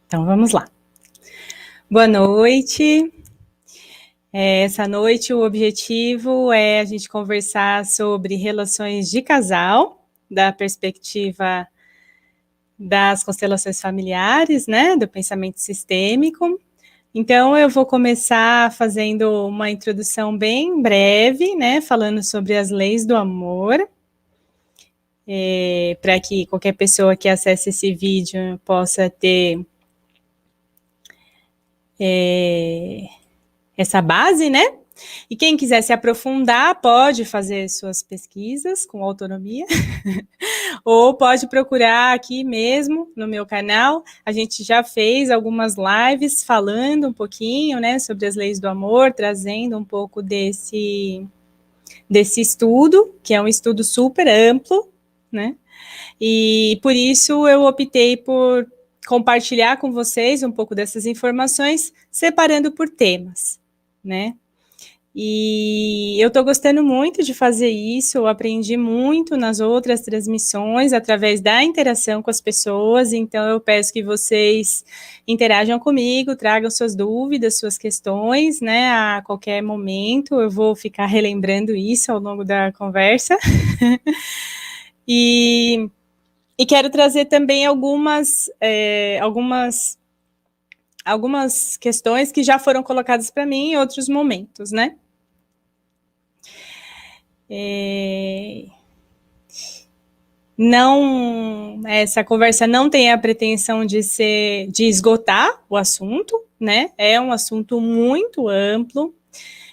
Então, vamos lá. Boa noite. Essa noite o objetivo é a gente conversar sobre relações de casal, da perspectiva das constelações familiares, né, do pensamento sistêmico. Então, eu vou começar fazendo uma introdução bem breve, né, falando sobre as leis do amor, para que qualquer pessoa que acesse esse vídeo possa ter essa base, né? E quem quiser se aprofundar pode fazer suas pesquisas com autonomia, ou pode procurar aqui mesmo no meu canal. A gente já fez algumas lives falando um pouquinho, né, sobre as leis do amor, trazendo um pouco desse estudo, que é um estudo super amplo, né? E por isso eu optei por compartilhar com vocês um pouco dessas informações, separando por temas, né? E eu estou gostando muito de fazer isso, eu aprendi muito nas outras transmissões, através da interação com as pessoas, então eu peço que vocês interajam comigo, tragam suas dúvidas, suas questões, né, a qualquer momento, eu vou ficar relembrando isso ao longo da conversa. E quero trazer também algumas questões que já foram colocadas para mim em outros momentos, né? Não, essa conversa não tem a pretensão de esgotar o assunto, né? É um assunto muito amplo.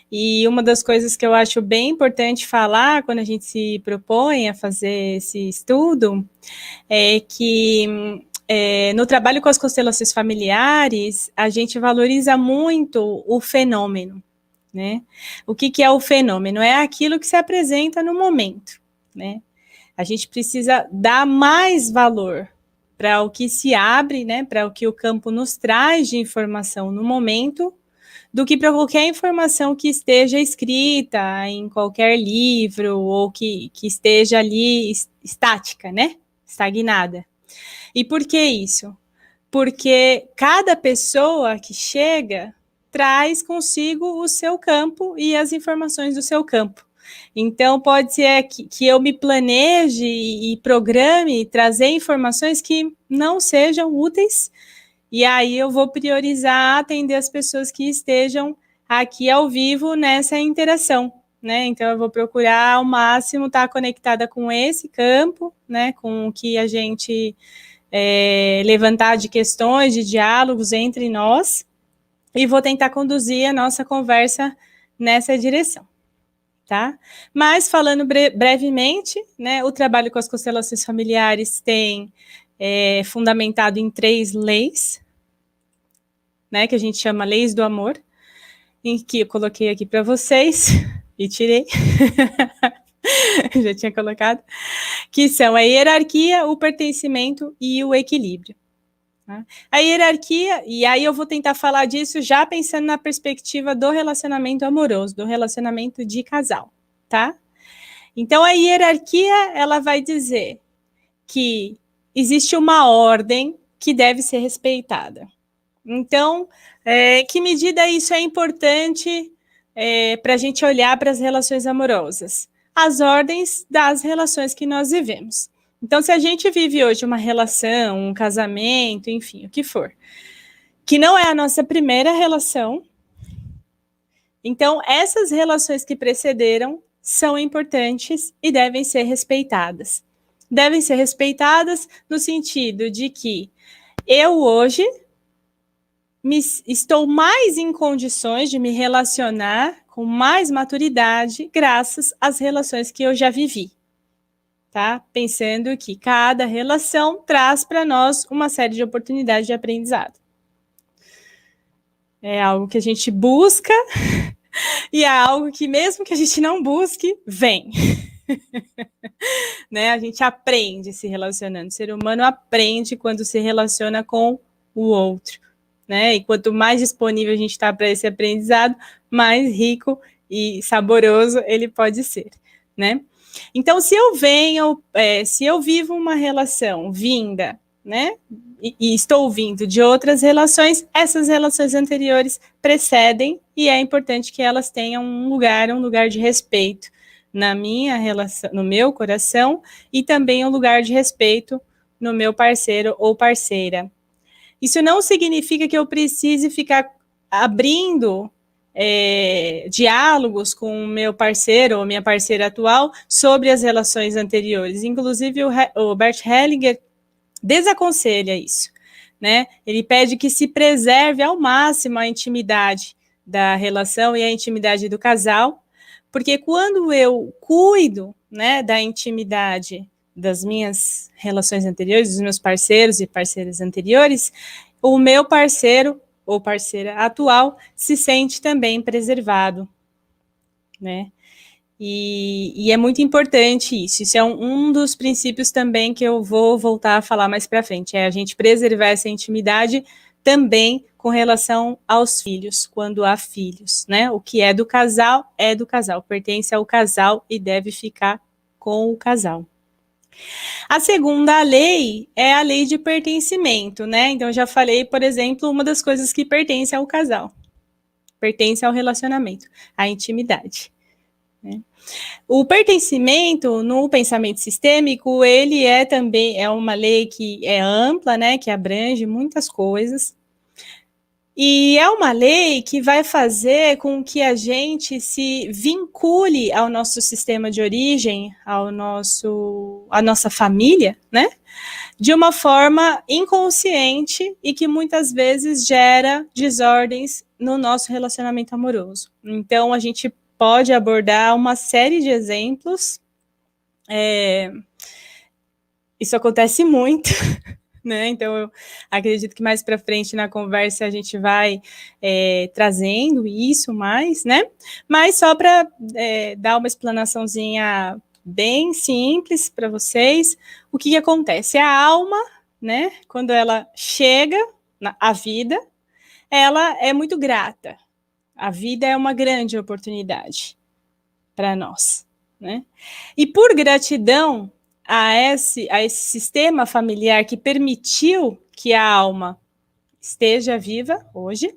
E uma das coisas que eu acho bem importante falar quando a gente se propõe a fazer esse estudo é que no trabalho com as constelações familiares, a gente valoriza muito o fenômeno, né? O que é o fenômeno? É aquilo que se apresenta no momento, né? A gente precisa dar mais valor para o que se abre, né? Para o que o campo nos traz de informação no momento, do que para qualquer informação que esteja escrita em qualquer livro ou que esteja ali estática, né? Estagnada. E por que isso? Porque cada pessoa que chega traz consigo o seu campo e as informações do seu campo. Então, pode ser que eu me planeje e programe trazer informações que não sejam úteis, e aí eu vou priorizar atender as pessoas que estejam aqui ao vivo nessa interação, né? Então, eu vou procurar ao máximo estar conectada com esse campo, né? Com o que a gente levantar de questões, de diálogos entre nós, e vou tentar conduzir a nossa conversa nessa direção, tá? Mas, falando brevemente, né, o trabalho com as constelações familiares tem fundamentado em 3 leis, né, que a gente chama leis do amor, em que eu coloquei aqui para vocês, e tirei, já tinha colocado, que são a hierarquia, o pertencimento e o equilíbrio. A hierarquia, e aí eu vou tentar falar disso já pensando na perspectiva do relacionamento amoroso, do relacionamento de casal, tá? Então, a hierarquia, ela vai dizer que existe uma ordem que deve ser respeitada. Então, que medida isso é importante para a gente olhar para as relações amorosas? As ordens das relações que nós vivemos. Então, se a gente vive hoje uma relação, um casamento, enfim, o que for, que não é a nossa primeira relação, então essas relações que precederam são importantes e devem ser respeitadas. Devem ser respeitadas no sentido de que eu hoje estou mais em condições de me relacionar com mais maturidade graças às relações que eu já vivi. Tá? Pensando que cada relação traz para nós uma série de oportunidades de aprendizado. É algo que a gente busca e é algo que mesmo que a gente não busque, vem. Né? A gente aprende se relacionando. O ser humano aprende quando se relaciona com o outro. Né? E quanto mais disponível a gente está para esse aprendizado, mais rico e saboroso ele pode ser. Né? Então, se eu vivo uma relação vinda né, e estou vindo de outras relações, essas relações anteriores precedem e é importante que elas tenham um lugar de respeito na minha relação, no meu coração e também um lugar de respeito no meu parceiro ou parceira. Isso não significa que eu precise ficar abrindo diálogos com o meu parceiro ou minha parceira atual sobre as relações anteriores. Inclusive, o Bert Hellinger desaconselha isso, né? Ele pede que se preserve ao máximo a intimidade da relação e a intimidade do casal, porque quando eu cuido, né, da intimidade das minhas relações anteriores, dos meus parceiros e parceiras anteriores, o meu parceiro ou parceira atual se sente também preservado, né? E é muito importante isso. Isso é um dos princípios também que eu vou voltar a falar mais para frente. É a gente preservar essa intimidade também com relação aos filhos, quando há filhos, né? O que é do casal, pertence ao casal e deve ficar com o casal. A segunda lei é a lei de pertencimento, né? Então, eu já falei, por exemplo, uma das coisas que pertence ao casal, pertence ao relacionamento, à intimidade. Né? O pertencimento no pensamento sistêmico, ele também uma lei que é ampla, né? Que abrange muitas coisas. E é uma lei que vai fazer com que a gente se vincule ao nosso sistema de origem, à nossa família, né? De uma forma inconsciente e que muitas vezes gera desordens no nosso relacionamento amoroso. Então, a gente pode abordar uma série de exemplos. Isso acontece muito. Né? Então, eu acredito que mais para frente na conversa a gente vai trazendo isso mais, né? Mas só para dar uma explanaçãozinha bem simples para vocês, o que acontece? A alma, né? Quando ela chega à vida, ela é muito grata. A vida é uma grande oportunidade para nós, né? E por gratidão a esse sistema familiar que permitiu que a alma esteja viva hoje,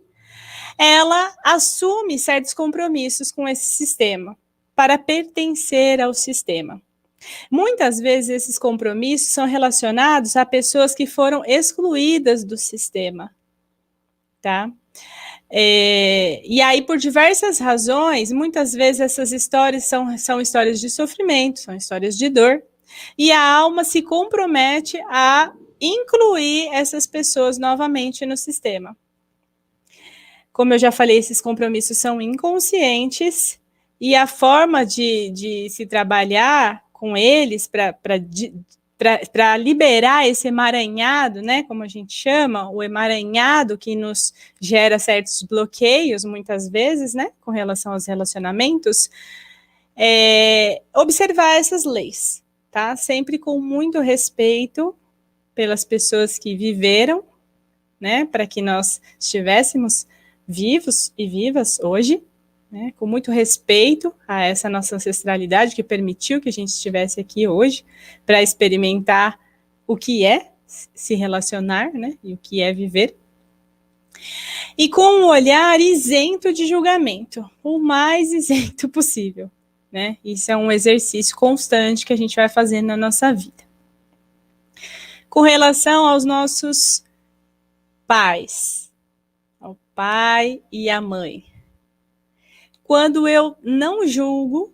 ela assume certos compromissos com esse sistema para pertencer ao sistema. Muitas vezes esses compromissos são relacionados a pessoas que foram excluídas do sistema, tá? E aí, por diversas razões, muitas vezes essas histórias são histórias de sofrimento, são histórias de dor, e a alma se compromete a incluir essas pessoas novamente no sistema. Como eu já falei, esses compromissos são inconscientes, e a forma de se trabalhar com eles para liberar esse emaranhado, né, como a gente chama, o emaranhado que nos gera certos bloqueios, muitas vezes, né, com relação aos relacionamentos, observar essas leis, tá? Sempre com muito respeito pelas pessoas que viveram, né, para que nós estivéssemos vivos e vivas hoje, né, com muito respeito a essa nossa ancestralidade que permitiu que a gente estivesse aqui hoje para experimentar o que é se relacionar, né, e o que é viver. E com um olhar isento de julgamento, o mais isento possível, né? Isso é um exercício constante que a gente vai fazendo na nossa vida. Com relação aos nossos pais, ao pai e à mãe, quando eu não julgo,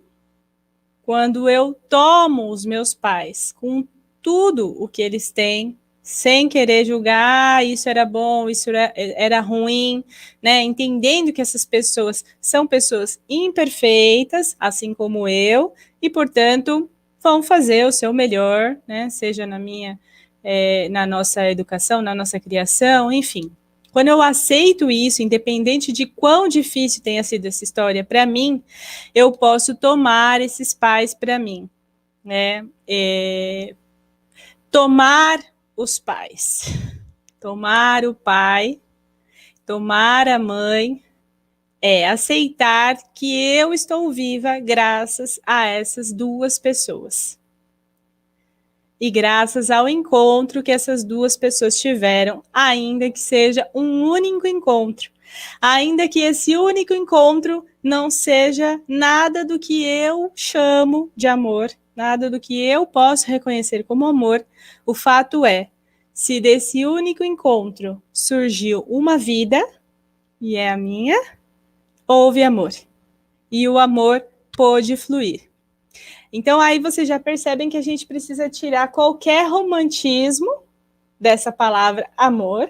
quando eu tomo os meus pais com tudo o que eles têm, sem querer julgar, isso era bom, isso era ruim, né? Entendendo que essas pessoas são pessoas imperfeitas, assim como eu, e, portanto, vão fazer o seu melhor, né? Seja na nossa educação, na nossa criação, enfim. Quando eu aceito isso, independente de quão difícil tenha sido essa história para mim, eu posso tomar esses pais para mim, né? Tomar os pais, tomar o pai, tomar a mãe, aceitar que eu estou viva graças a essas duas pessoas. e graças ao encontro que essas duas pessoas tiveram, ainda que seja um único encontro, ainda que esse único encontro não seja nada do que eu chamo de amor, nada do que eu posso reconhecer como amor, o fato é, se desse único encontro surgiu uma vida, e é a minha, houve amor. E o amor pôde fluir. Então, aí vocês já percebem que a gente precisa tirar qualquer romantismo dessa palavra amor.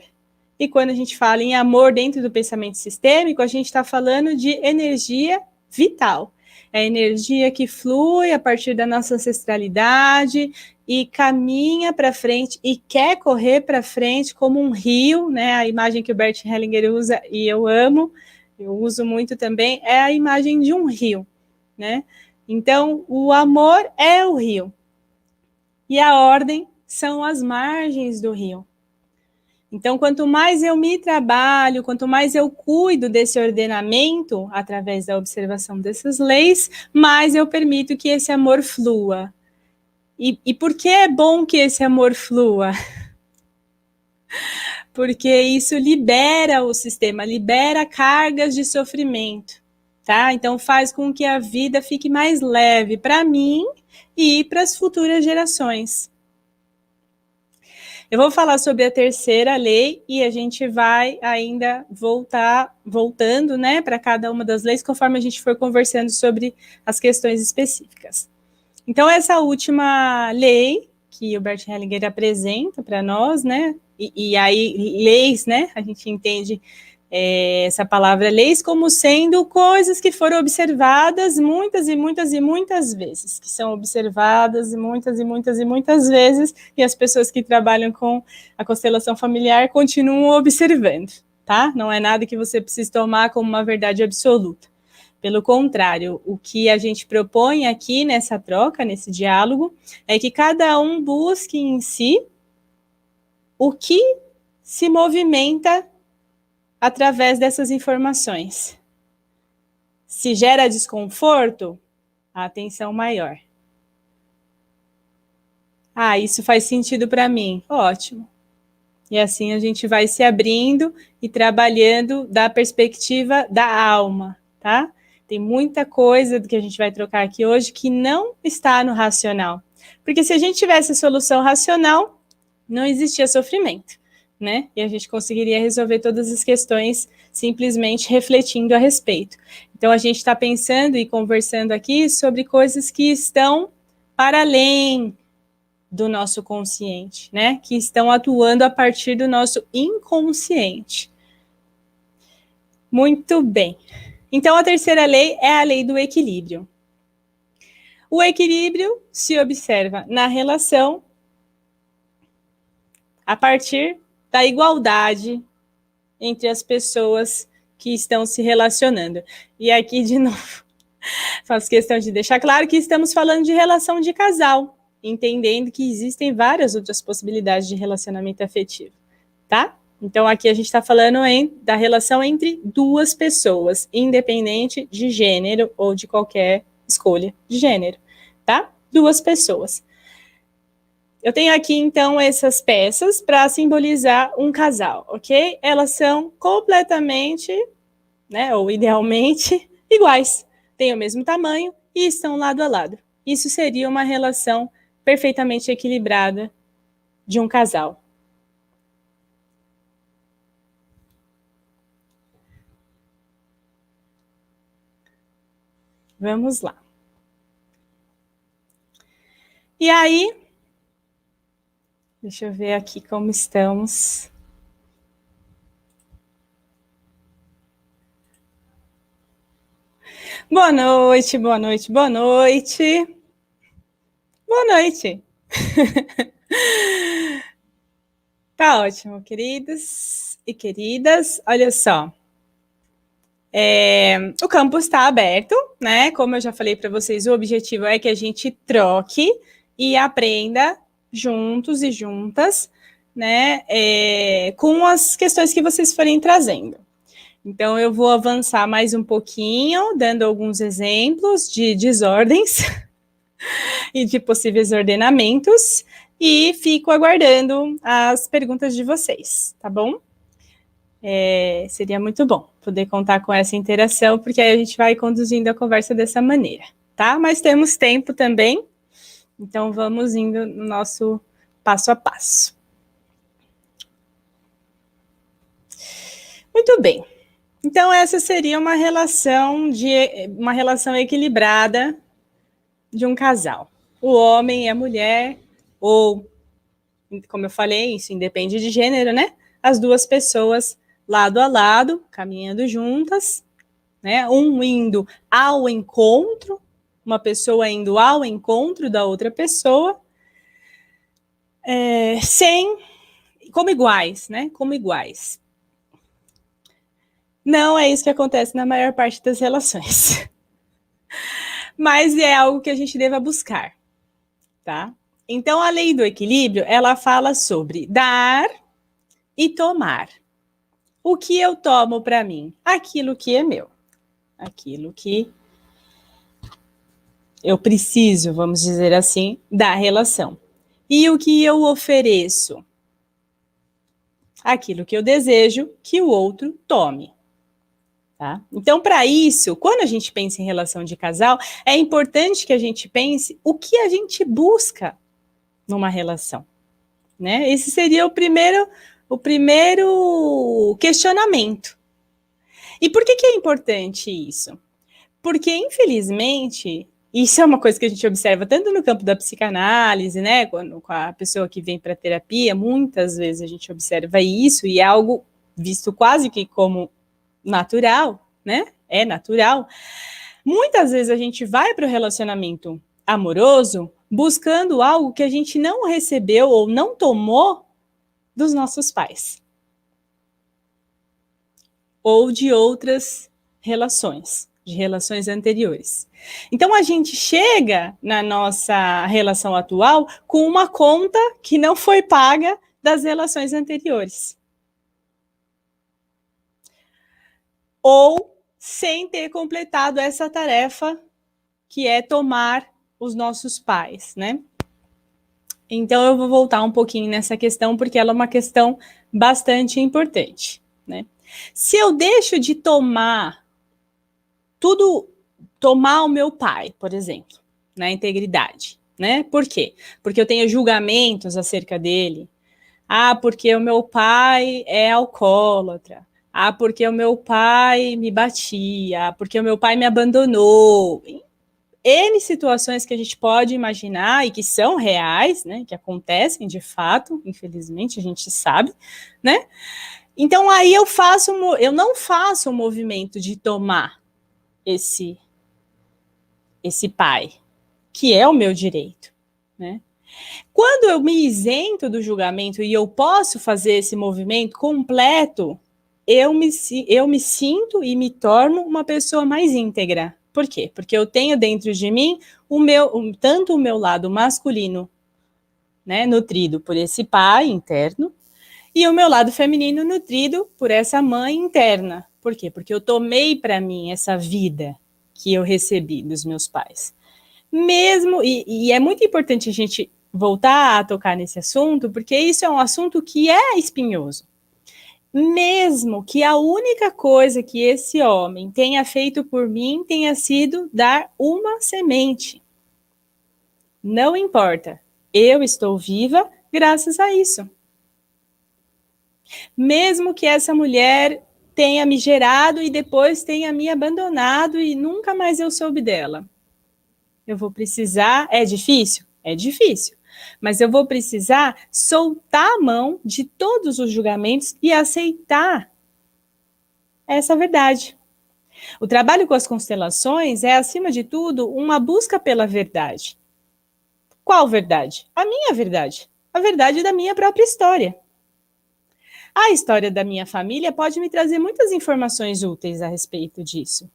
E quando a gente fala em amor dentro do pensamento sistêmico, a gente está falando de energia vital. É a energia que flui a partir da nossa ancestralidade e caminha para frente e quer correr para frente como um rio, né? A imagem que o Bert Hellinger usa e eu amo, eu uso muito também, é a imagem de um rio, né? Então, o amor é o rio. E a ordem são as margens do rio. Então, quanto mais eu me trabalho, quanto mais eu cuido desse ordenamento, através da observação dessas leis, mais eu permito que esse amor flua. E por que é bom que esse amor flua? Porque isso libera o sistema, libera cargas de sofrimento, tá? Então faz com que a vida fique mais leve para mim e para as futuras gerações. Eu vou falar sobre a terceira lei e a gente vai ainda voltando, né, para cada uma das leis, conforme a gente for conversando sobre as questões específicas. Então, essa última lei que o Bert Hellinger apresenta para nós, né, e aí leis, né, a gente entende essa palavra leis como sendo coisas que foram observadas muitas e muitas e muitas vezes, que são observadas muitas e muitas e muitas vezes, e as pessoas que trabalham com a constelação familiar continuam observando, tá? Não é nada que você precise tomar como uma verdade absoluta. Pelo contrário, o que a gente propõe aqui nessa troca, nesse diálogo, é que cada um busque em si o que se movimenta através dessas informações. Se gera desconforto, a atenção maior. Ah, isso faz sentido para mim. Ótimo. E assim a gente vai se abrindo e trabalhando da perspectiva da alma, tá? Tem muita coisa do que a gente vai trocar aqui hoje que não está no racional. Porque se a gente tivesse a solução racional, não existia sofrimento, né? E a gente conseguiria resolver todas as questões simplesmente refletindo a respeito. Então, a gente está pensando e conversando aqui sobre coisas que estão para além do nosso consciente, né? Que estão atuando a partir do nosso inconsciente. Muito bem. Então, a terceira lei é a lei do equilíbrio. O equilíbrio se observa na relação a partir da igualdade entre as pessoas que estão se relacionando. E aqui, de novo, faço questão de deixar claro que estamos falando de relação de casal, entendendo que existem várias outras possibilidades de relacionamento afetivo, tá? Então, aqui a gente está falando da relação entre duas pessoas, independente de gênero ou de qualquer escolha de gênero, tá? Duas pessoas. Eu tenho aqui, então, essas peças para simbolizar um casal, ok? Elas são completamente, né, ou idealmente, iguais. Têm o mesmo tamanho e estão lado a lado. Isso seria uma relação perfeitamente equilibrada de um casal. Vamos lá. E aí, deixa eu ver aqui como estamos. Boa noite, boa noite, boa noite. Boa noite. Tá ótimo, queridos e queridas. Olha só. O campus está aberto, né? Como eu já falei para vocês, o objetivo é que a gente troque e aprenda juntos e juntas, né? Com as questões que vocês forem trazendo. Então, eu vou avançar mais um pouquinho, dando alguns exemplos de desordens e de possíveis ordenamentos. E fico aguardando as perguntas de vocês, tá bom? Seria muito bom poder contar com essa interação, porque aí a gente vai conduzindo a conversa dessa maneira, tá? Mas temos tempo também, então vamos indo no nosso passo a passo. Muito bem. Então essa seria uma relação equilibrada de um casal. O homem e a mulher, ou como eu falei, isso independe de gênero, né? As duas pessoas lado a lado, caminhando juntas, né? Um indo ao encontro, uma pessoa indo ao encontro da outra pessoa, como iguais, né? Como iguais. Não é isso que acontece na maior parte das relações. Mas é algo que a gente deva buscar, tá? Então, a lei do equilíbrio, ela fala sobre dar e tomar. O que eu tomo para mim? Aquilo que é meu. Aquilo que eu preciso, vamos dizer assim, da relação. E o que eu ofereço? Aquilo que eu desejo que o outro tome. Tá? Então, para isso, quando a gente pensa em relação de casal, é importante que a gente pense o que a gente busca numa relação. Né? Esse seria o primeiro questionamento. E por que é importante isso? Porque, infelizmente, isso é uma coisa que a gente observa tanto no campo da psicanálise, né, com a pessoa que vem para terapia, muitas vezes a gente observa isso e é algo visto quase que como natural, né? É natural. Muitas vezes a gente vai para o relacionamento amoroso buscando algo que a gente não recebeu ou não tomou dos nossos pais ou de outras relações, de relações anteriores. Então a gente chega na nossa relação atual com uma conta que não foi paga das relações anteriores. Ou sem ter completado essa tarefa que é tomar os nossos pais, né? Então eu vou voltar um pouquinho nessa questão porque ela é uma questão bastante importante, né? Se eu deixo de tomar o meu pai, por exemplo, na integridade, né? Por quê? Porque eu tenho julgamentos acerca dele. Ah, porque o meu pai é alcoólatra. Ah, porque o meu pai me batia. Ah, porque o meu pai me abandonou. N situações que a gente pode imaginar e que são reais, né? Que acontecem de fato, infelizmente, a gente sabe, né? Então aí eu não faço o movimento de tomar esse pai, que é o meu direito, né? Quando eu me isento do julgamento e eu posso fazer esse movimento completo, eu me sinto e me torno uma pessoa mais íntegra. Por quê? Porque eu tenho dentro de mim tanto o meu lado masculino, né, nutrido por esse pai interno, e o meu lado feminino nutrido por essa mãe interna. Por quê? Porque eu tomei para mim essa vida que eu recebi dos meus pais. E é muito importante a gente voltar a tocar nesse assunto, porque isso é um assunto que é espinhoso. Mesmo que a única coisa que esse homem tenha feito por mim tenha sido dar uma semente. Não importa. Eu estou viva graças a isso. Mesmo que essa mulher tenha me gerado e depois tenha me abandonado e nunca mais eu soube dela. Eu vou precisar. É difícil? É difícil. Mas eu vou precisar soltar a mão de todos os julgamentos e aceitar essa verdade. O trabalho com as constelações é, acima de tudo, uma busca pela verdade. Qual verdade? A minha verdade. A verdade da minha própria história. A história da minha família pode me trazer muitas informações úteis a respeito disso.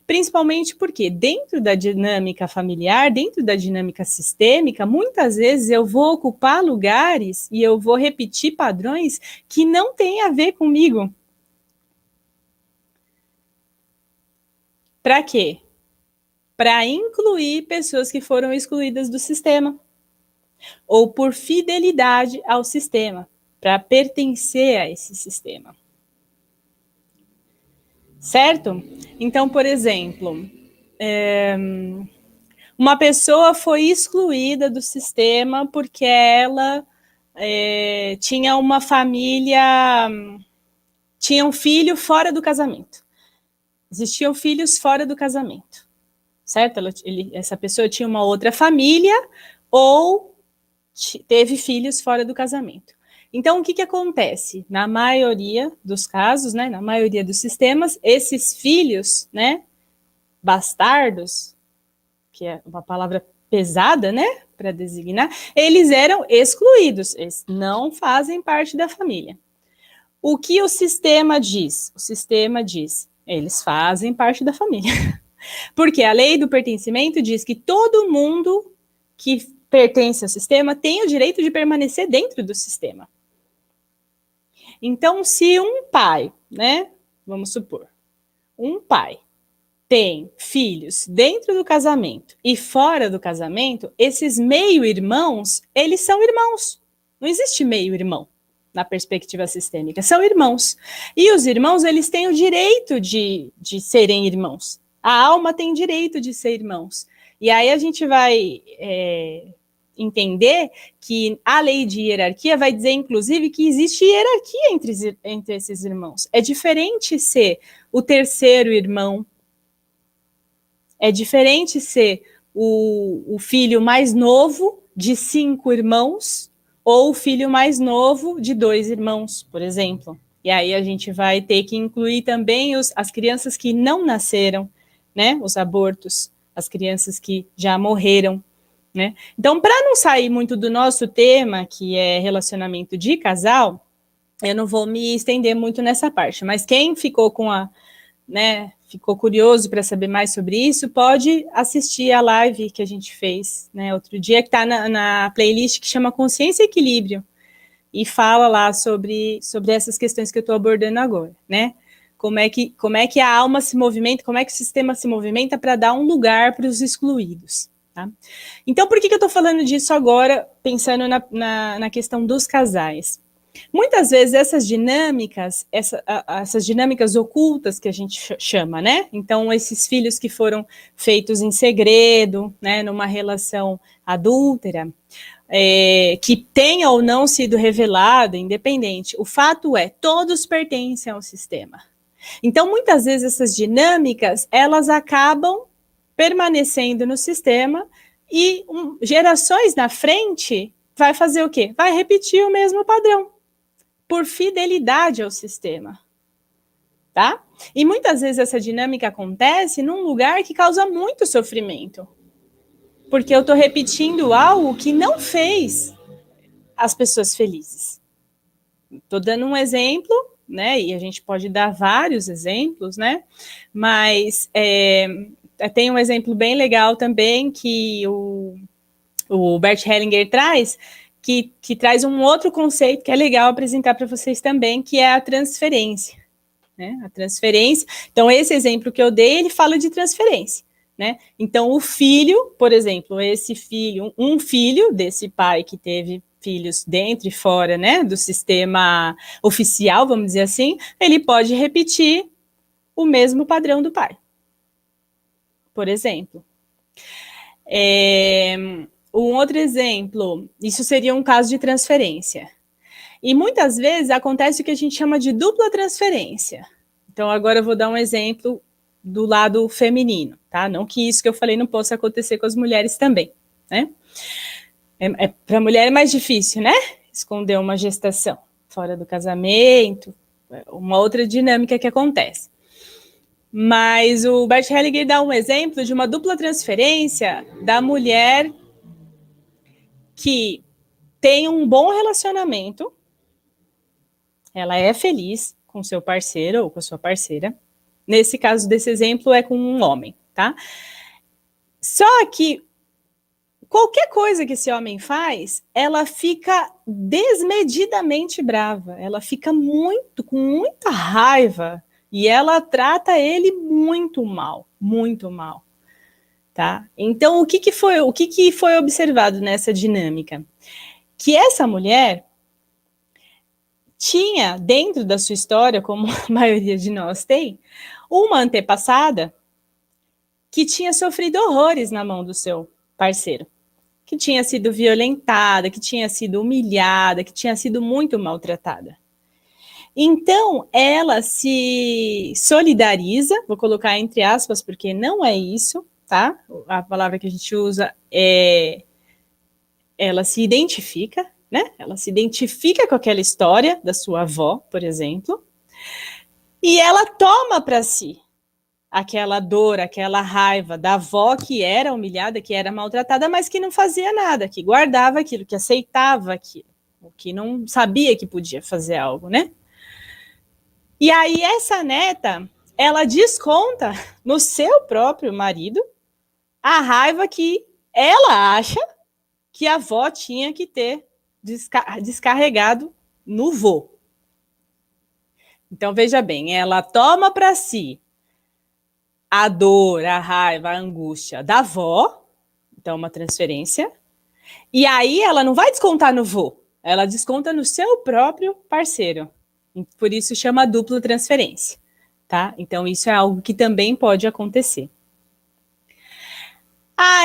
Principalmente porque dentro da dinâmica familiar, dentro da dinâmica sistêmica, muitas vezes eu vou ocupar lugares e eu vou repetir padrões que não têm a ver comigo. Para quê? Para incluir pessoas que foram excluídas do sistema. ou por fidelidade ao sistema, para pertencer a esse sistema. Certo? Então, por exemplo, uma pessoa foi excluída do sistema porque ela tinha uma família, tinha um filho fora do casamento. Existiam filhos fora do casamento, certo? Essa pessoa tinha uma outra família ou teve filhos fora do casamento. Então, o que acontece? Na maioria dos casos, né, na maioria dos sistemas, esses filhos, né, bastardos, que é uma palavra pesada, né, para designar, eles eram excluídos, eles não fazem parte da família. O que o sistema diz? O sistema diz, eles fazem parte da família. Porque a lei do pertencimento diz que todo mundo que pertence ao sistema tem o direito de permanecer dentro do sistema. Então, se um pai, né, vamos supor, um pai tem filhos dentro do casamento e fora do casamento, esses meio-irmãos, eles são irmãos. Não existe meio-irmão na perspectiva sistêmica, são irmãos. E os irmãos, eles têm o direito de serem irmãos. A alma tem direito de ser irmãos. E aí a gente vai entender que a lei de hierarquia vai dizer, inclusive, que existe hierarquia entre esses irmãos. É diferente ser o terceiro irmão, é diferente ser o filho mais novo de 5 irmãos ou o filho mais novo de 2 irmãos, por exemplo. E aí a gente vai ter que incluir também as crianças que não nasceram, né? Os abortos, as crianças que já morreram, né? Então, para não sair muito do nosso tema, que é relacionamento de casal, eu não vou me estender muito nessa parte, mas quem ficou com ficou curioso para saber mais sobre isso, pode assistir a live que a gente fez, né, outro dia, que está na playlist que chama Consciência e Equilíbrio, e fala lá sobre essas questões que eu estou abordando agora, né? Como é que a alma se movimenta, como é que o sistema se movimenta para dar um lugar para os excluídos. Tá? Então, por que eu estou falando disso agora, pensando na questão dos casais? Muitas vezes essas dinâmicas ocultas que a gente chama, né? Então, esses filhos que foram feitos em segredo, né, numa relação adúltera, que tenha ou não sido revelado, independente, o fato é, todos pertencem ao sistema. Então, muitas vezes essas dinâmicas, elas acabam permanecendo no sistema e gerações na frente vai fazer o quê? Vai repetir o mesmo padrão, por fidelidade ao sistema, tá? E muitas vezes essa dinâmica acontece num lugar que causa muito sofrimento, porque eu estou repetindo algo que não fez as pessoas felizes. Estou dando um exemplo, né? E a gente pode dar vários exemplos, né? Mas tem um exemplo bem legal também que o Bert Hellinger traz, que traz um outro conceito que é legal apresentar para vocês também, que é a transferência. Né? A transferência. Então, esse exemplo que eu dei, ele fala de transferência. Né? Então, o filho, por exemplo, esse filho, um filho desse pai que teve filhos dentro e fora, né, do sistema oficial, vamos dizer assim, ele pode repetir o mesmo padrão do pai. Por exemplo. Um outro exemplo, isso seria um caso de transferência. E muitas vezes acontece o que a gente chama de dupla transferência. Então, agora eu vou dar um exemplo do lado feminino, tá? Não que isso que eu falei não possa acontecer com as mulheres também, né? Para a mulher é mais difícil, né? Esconder uma gestação fora do casamento, uma outra dinâmica que acontece. Mas o Bert Hellinger dá um exemplo de uma dupla transferência da mulher que tem um bom relacionamento, ela é feliz com seu parceiro ou com a sua parceira. Nesse caso desse exemplo é com um homem, tá? Só que qualquer coisa que esse homem faz, ela fica desmedidamente brava, ela fica com muita raiva e ela trata ele muito mal, tá? Então, o que foi observado nessa dinâmica? Que essa mulher tinha dentro da sua história, como a maioria de nós tem, uma antepassada que tinha sofrido horrores na mão do seu parceiro, que tinha sido violentada, que tinha sido humilhada, que tinha sido muito maltratada. Então, ela se solidariza, vou colocar entre aspas, porque não é isso, tá? A palavra que a gente usa é ela se identifica, né? Ela se identifica com aquela história da sua avó, por exemplo, e ela toma para si aquela dor, aquela raiva da avó que era humilhada, que era maltratada, mas que não fazia nada, que guardava aquilo, que aceitava aquilo, que não sabia que podia fazer algo, né? E aí essa neta, ela desconta no seu próprio marido a raiva que ela acha que a avó tinha que ter descarregado no vô. Então veja bem, ela toma para si a dor, a raiva, a angústia da avó, então uma transferência, e aí ela não vai descontar no vô, ela desconta no seu próprio parceiro. Por isso chama dupla transferência, tá? Então isso é algo que também pode acontecer.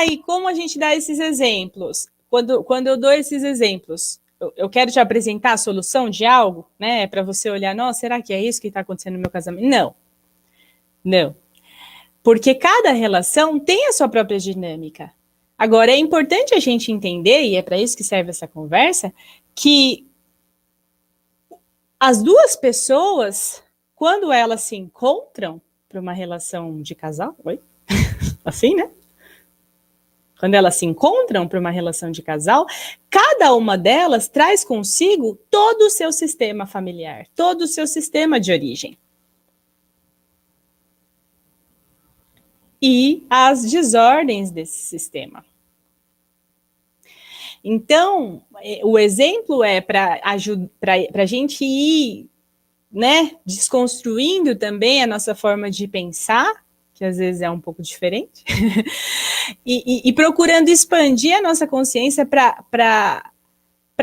E como a gente dá esses exemplos? Quando eu dou esses exemplos, eu quero te apresentar a solução de algo, né? Para você olhar, nossa, será que é isso que está acontecendo no meu casamento? Não. Não. Porque cada relação tem a sua própria dinâmica. Agora, é importante a gente entender, e é para isso que serve essa conversa, que as duas pessoas, quando elas se encontram para uma relação de casal, assim, né? Quando elas se encontram para uma relação de casal, cada uma delas traz consigo todo o seu sistema familiar, todo o seu sistema de origem. E as desordens desse sistema. Então, o exemplo é para a gente ir, né, desconstruindo também a nossa forma de pensar, que às vezes é um pouco diferente, e procurando expandir a nossa consciência para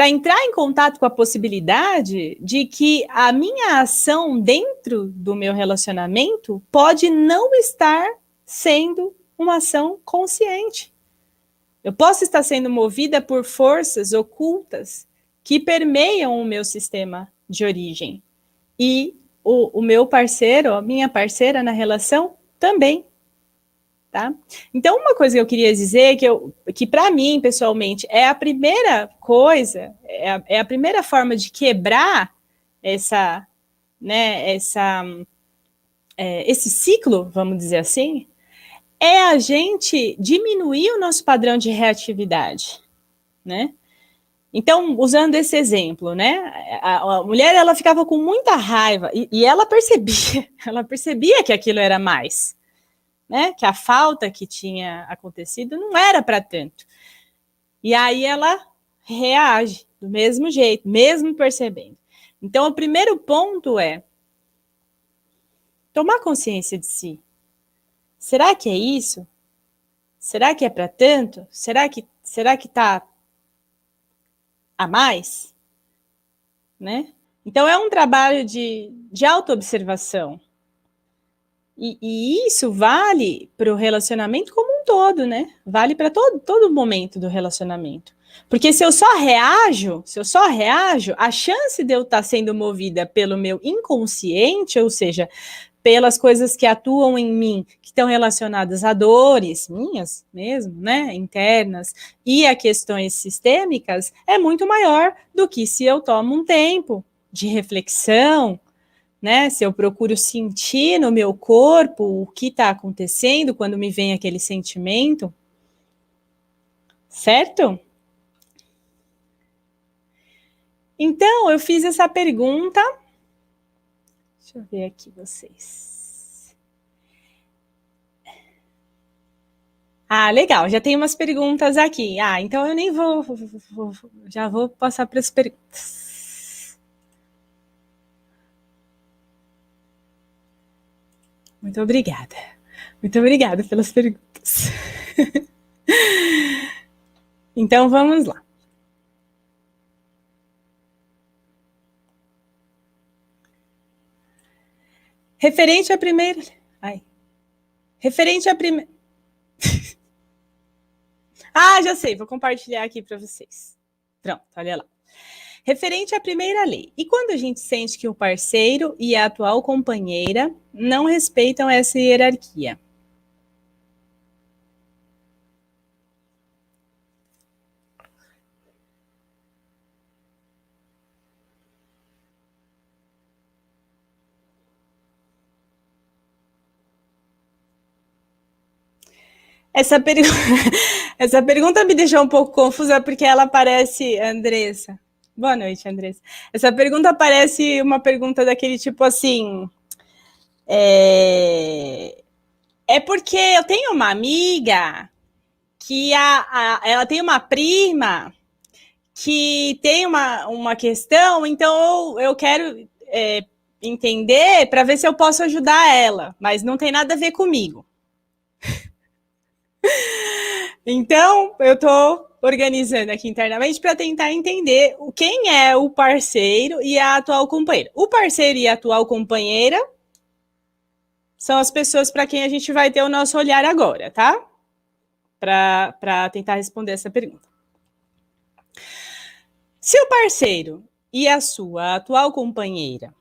entrar em contato com a possibilidade de que a minha ação dentro do meu relacionamento pode não estar sendo uma ação consciente. Eu posso estar sendo movida por forças ocultas que permeiam o meu sistema de origem. E o meu parceiro, a minha parceira na relação também. Tá? Então, uma coisa que eu queria dizer, que para mim, pessoalmente, é a primeira coisa, é a primeira forma de quebrar esse ciclo, vamos dizer assim, é a gente diminuir o nosso padrão de reatividade, né? Então, usando esse exemplo, né? A mulher, ela ficava com muita raiva e ela percebia que aquilo era mais, né? Que a falta que tinha acontecido não era para tanto. E aí ela reage do mesmo jeito, mesmo percebendo. Então, o primeiro ponto é tomar consciência de si. Será que é isso? Será que é para tanto? Será que tá a mais? Né? Então, é um trabalho de autoobservação. E isso vale para o relacionamento como um todo, né? Vale para todo momento do relacionamento. Porque se eu só reajo, a chance de eu estar sendo movida pelo meu inconsciente, ou seja, pelas coisas que atuam em mim, que estão relacionadas a dores minhas mesmo, né, internas, e a questões sistêmicas, é muito maior do que se eu tomo um tempo de reflexão, né, se eu procuro sentir no meu corpo o que está acontecendo quando me vem aquele sentimento, certo? Então, eu fiz essa pergunta. Deixa eu ver aqui vocês. Legal, já tem umas perguntas aqui. Então eu nem já vou passar para as perguntas. Muito obrigada. Muito obrigada pelas perguntas. Então, vamos lá. Referente à primeira... Ai. Referente à primeira... Ah, já sei, vou compartilhar aqui para vocês. Pronto, olha lá. Referente à primeira lei. E quando a gente sente que o parceiro e a atual companheira não respeitam essa hierarquia? Essa, essa pergunta me deixou um pouco confusa porque ela parece, Andressa. Boa noite, Andressa. Essa pergunta parece uma pergunta daquele tipo assim. É porque eu tenho uma amiga que ela tem uma prima que tem uma questão, então eu quero entender para ver se eu posso ajudar ela, mas não tem nada a ver comigo. Então, eu estou organizando aqui internamente para tentar entender quem é o parceiro e a atual companheira. O parceiro e a atual companheira são as pessoas para quem a gente vai ter o nosso olhar agora, tá? Para tentar responder essa pergunta. Se o parceiro e a sua atual companheira,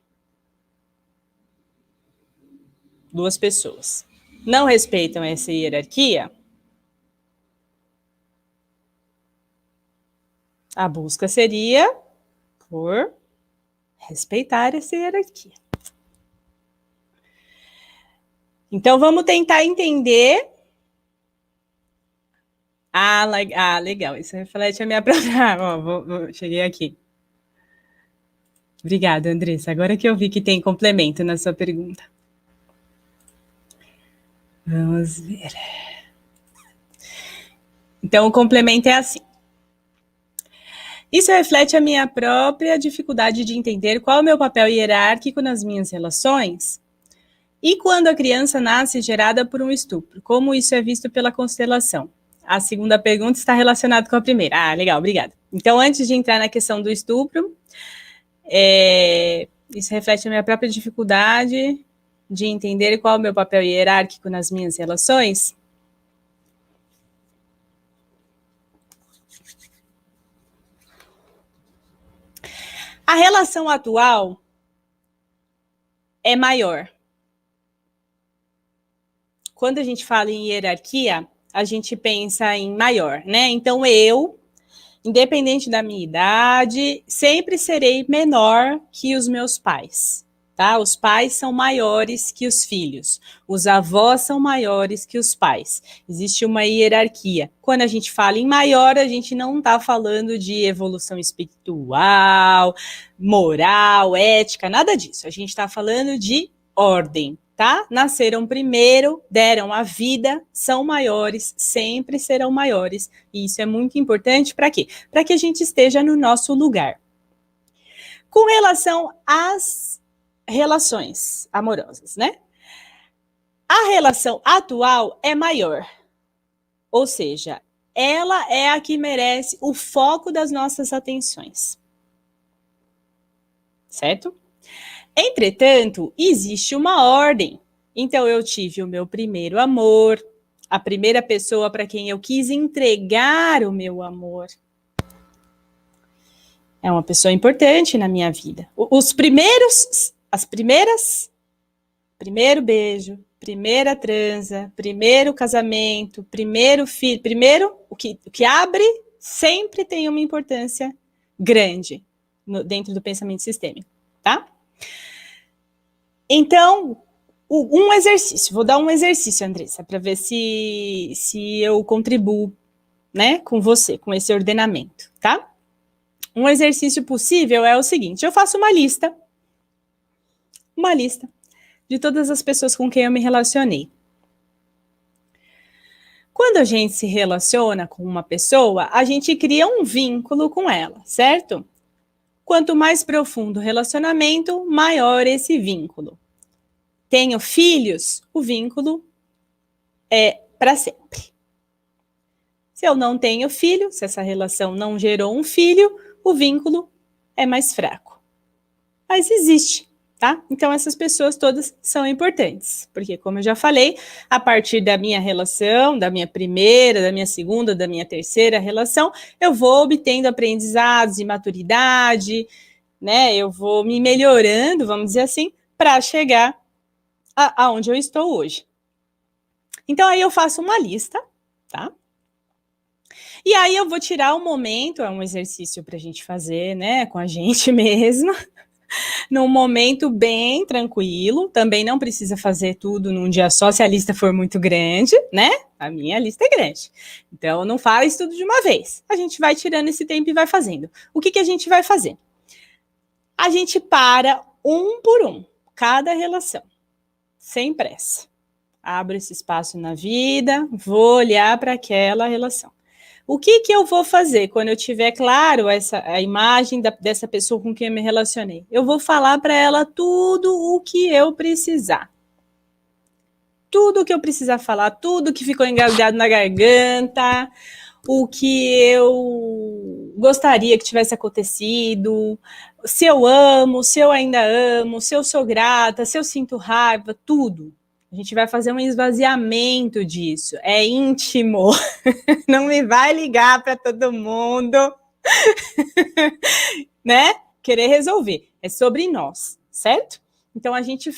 duas pessoas, não respeitam essa hierarquia, a busca seria por respeitar essa hierarquia. Então, vamos tentar entender. Legal. Isso reflete a minha própria... cheguei aqui. Obrigada, Andressa. Agora que eu vi que tem complemento na sua pergunta. Vamos ver. Então, o complemento é assim. Isso reflete a minha própria dificuldade de entender qual é o meu papel hierárquico nas minhas relações e quando a criança nasce gerada por um estupro, como isso é visto pela constelação. A segunda pergunta está relacionada com a primeira. Ah, legal, obrigada. Então, antes de entrar na questão do estupro, isso reflete a minha própria dificuldade de entender qual é o meu papel hierárquico nas minhas relações. A relação atual é maior. Quando a gente fala em hierarquia, a gente pensa em maior, né? Então, eu, independente da minha idade, sempre serei menor que os meus pais, tá? Os pais são maiores que os filhos, os avós são maiores que os pais. Existe uma hierarquia. Quando a gente fala em maior, a gente não está falando de evolução espiritual, moral, ética, nada disso. A gente está falando de ordem. Tá? Nasceram primeiro, deram a vida, são maiores, sempre serão maiores. E isso é muito importante para quê? Para que a gente esteja no nosso lugar. Com relação às relações amorosas, né? A relação atual é maior. Ou seja, ela é a que merece o foco das nossas atenções. Certo? Entretanto, existe uma ordem. Então, eu tive o meu primeiro amor, a primeira pessoa para quem eu quis entregar o meu amor. É uma pessoa importante na minha vida. Primeiro beijo, primeira transa, primeiro casamento, primeiro filho, o que abre sempre tem uma importância grande dentro do pensamento sistêmico, tá? Então, um exercício, vou dar um exercício, Andressa, para ver se eu contribuo, né, com você, com esse ordenamento, tá? Um exercício possível é o seguinte, eu faço uma lista de todas as pessoas com quem eu me relacionei. Quando a gente se relaciona com uma pessoa, a gente cria um vínculo com ela, certo? Quanto mais profundo o relacionamento, maior esse vínculo. Tenho filhos, o vínculo é para sempre. Se eu não tenho filho, se essa relação não gerou um filho, o vínculo é mais fraco. Mas existe, tá? Então essas pessoas todas são importantes, porque como eu já falei, a partir da minha relação, da minha primeira, da minha segunda, da minha terceira relação, eu vou obtendo aprendizados e maturidade, né? Eu vou me melhorando, vamos dizer assim, para chegar aonde eu estou hoje. Então aí eu faço uma lista, tá? E aí eu vou tirar um momento, é um exercício para a gente fazer, né, com a gente mesmo, num momento bem tranquilo. Também não precisa fazer tudo num dia só, se a lista for muito grande, né? A minha lista é grande. Então não faz tudo de uma vez. A gente vai tirando esse tempo e vai fazendo. O que a gente vai fazer? A gente para um por um, cada relação, sem pressa. Abro esse espaço na vida, vou olhar para aquela relação. O que eu vou fazer quando eu tiver claro a imagem dessa pessoa com quem eu me relacionei? Eu vou falar para ela tudo o que eu precisar. Tudo o que eu precisar falar, tudo que ficou engasgado na garganta, o que eu gostaria que tivesse acontecido, se eu amo, se eu ainda amo, se eu sou grata, se eu sinto raiva, tudo. A gente vai fazer um esvaziamento disso. É íntimo. Não me vai ligar para todo mundo, né? Querer resolver. É sobre nós, certo? Então a gente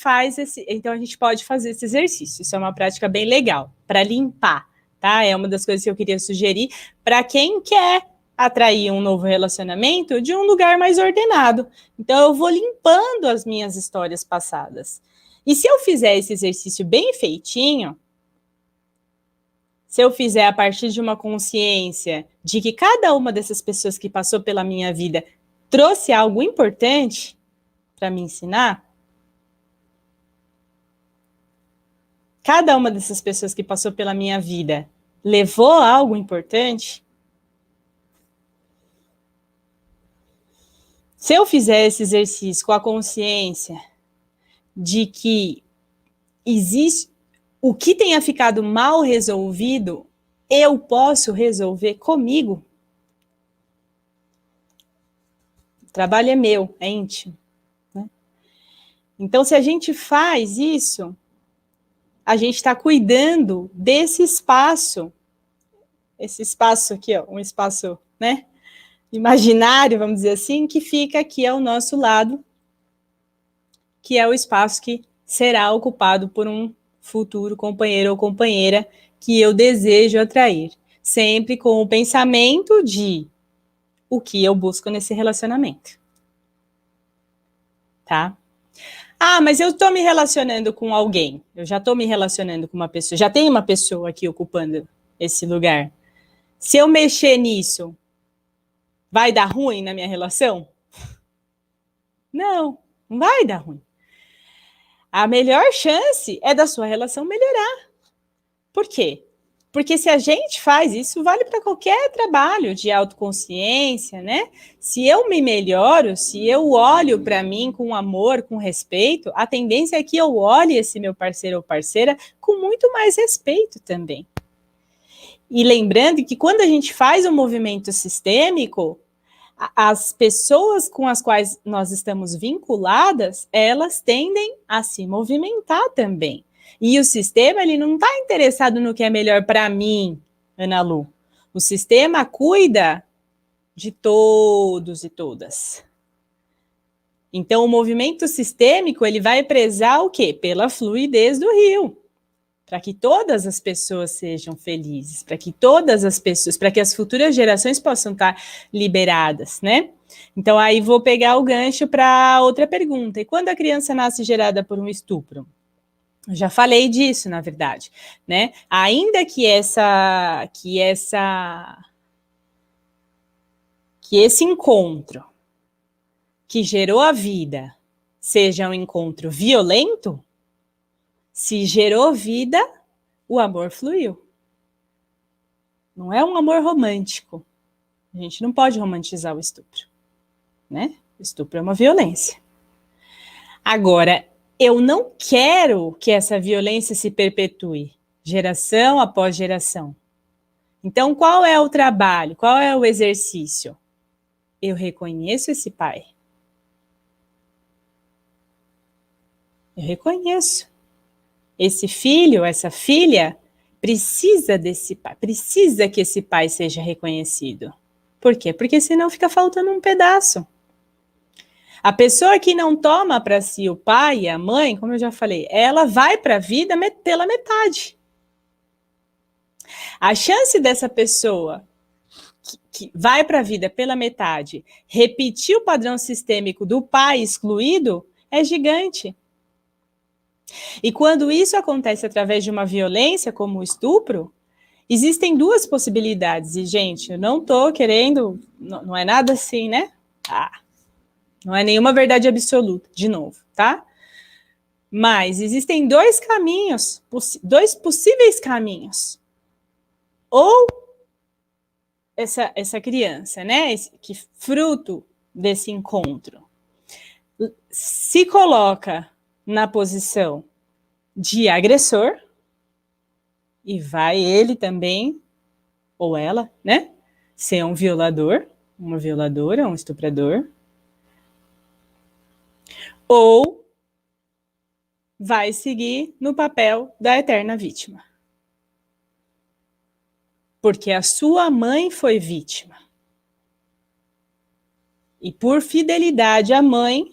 pode fazer esse exercício. Isso é uma prática bem legal para limpar, tá? É uma das coisas que eu queria sugerir para quem quer atrair um novo relacionamento de um lugar mais ordenado. Então eu vou limpando as minhas histórias passadas. E se eu fizer esse exercício bem feitinho, se eu fizer a partir de uma consciência de que cada uma dessas pessoas que passou pela minha vida trouxe algo importante para me ensinar, cada uma dessas pessoas que passou pela minha vida levou algo importante, se eu fizer esse exercício com a consciência de que existe o que tenha ficado mal resolvido, eu posso resolver comigo. O trabalho é meu, é íntimo. Né? Então, se a gente faz isso, a gente está cuidando desse espaço, esse espaço aqui, ó, um espaço, né, imaginário, vamos dizer assim, que fica aqui ao nosso lado, que é o espaço que será ocupado por um futuro companheiro ou companheira que eu desejo atrair, sempre com o pensamento de o que eu busco nesse relacionamento. Tá? Ah, mas eu estou me relacionando com alguém, eu já estou me relacionando com uma pessoa, já tem uma pessoa aqui ocupando esse lugar. Se eu mexer nisso, vai dar ruim na minha relação? Não, não vai dar ruim. A melhor chance é da sua relação melhorar. Por quê? Porque se a gente faz isso, vale para qualquer trabalho de autoconsciência, né? Se eu me melhoro, se eu olho para mim com amor, com respeito, a tendência é que eu olhe esse meu parceiro ou parceira com muito mais respeito também. E lembrando que quando a gente faz um movimento sistêmico, as pessoas com as quais nós estamos vinculadas, elas tendem a se movimentar também. E o sistema, ele não está interessado no que é melhor para mim, Ana Lu. O sistema cuida de todos e todas. Então, o movimento sistêmico, ele vai prezar o quê? Pela fluidez do rio. Para que todas as pessoas sejam felizes, para que todas as pessoas, para que as futuras gerações possam estar liberadas, né? Então, aí vou pegar o gancho para outra pergunta. E quando a criança nasce gerada por um estupro? Eu já falei disso, na verdade, né? Ainda que esse encontro que gerou a vida seja um encontro violento, se gerou vida, o amor fluiu. Não é um amor romântico. A gente não pode romantizar o estupro, né? O estupro é uma violência. Agora, eu não quero que essa violência se perpetue, geração após geração. Então, qual é o trabalho? Qual é o exercício? Eu reconheço esse pai. Eu reconheço. Esse filho, essa filha, precisa desse pai, precisa que esse pai seja reconhecido. Por quê? Porque senão fica faltando um pedaço. A pessoa que não toma para si o pai e a mãe, como eu já falei, ela vai para a vida pela metade. A chance dessa pessoa que vai para a vida pela metade repetir o padrão sistêmico do pai excluído é gigante. E quando isso acontece através de uma violência, como o estupro, existem duas possibilidades. E, gente, eu não tô querendo, não é nada assim, né? Não é nenhuma verdade absoluta, de novo, tá? Mas existem dois caminhos, dois possíveis caminhos. Ou essa criança, né, que fruto desse encontro, se coloca na posição de agressor, e vai ele também, ou ela, né, ser um violador, uma violadora, um estuprador, ou vai seguir no papel da eterna vítima. Porque a sua mãe foi vítima. E por fidelidade à mãe,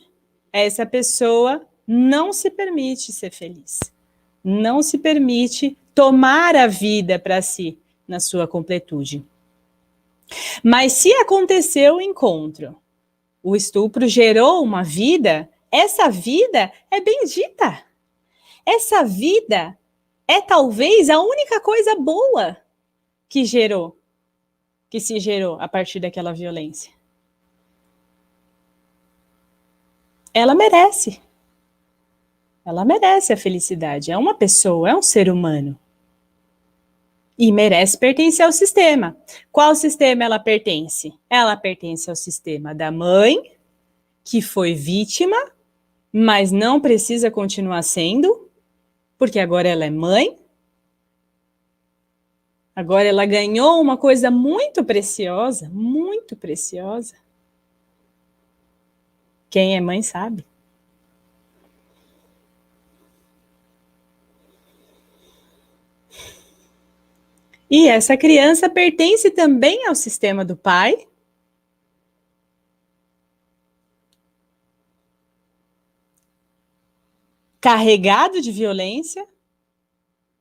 essa pessoa não se permite ser feliz. Não se permite tomar a vida para si na sua completude. Mas se aconteceu o encontro, o estupro gerou uma vida, essa vida é bendita. Essa vida é talvez a única coisa boa que se gerou a partir daquela violência. Ela merece. Ela merece a felicidade. É uma pessoa, é um ser humano. E merece pertencer ao sistema. Qual sistema ela pertence? Ela pertence ao sistema da mãe, que foi vítima, mas não precisa continuar sendo, porque agora ela é mãe. Agora ela ganhou uma coisa muito preciosa, muito preciosa. Quem é mãe sabe. E essa criança pertence também ao sistema do pai. Carregado de violência,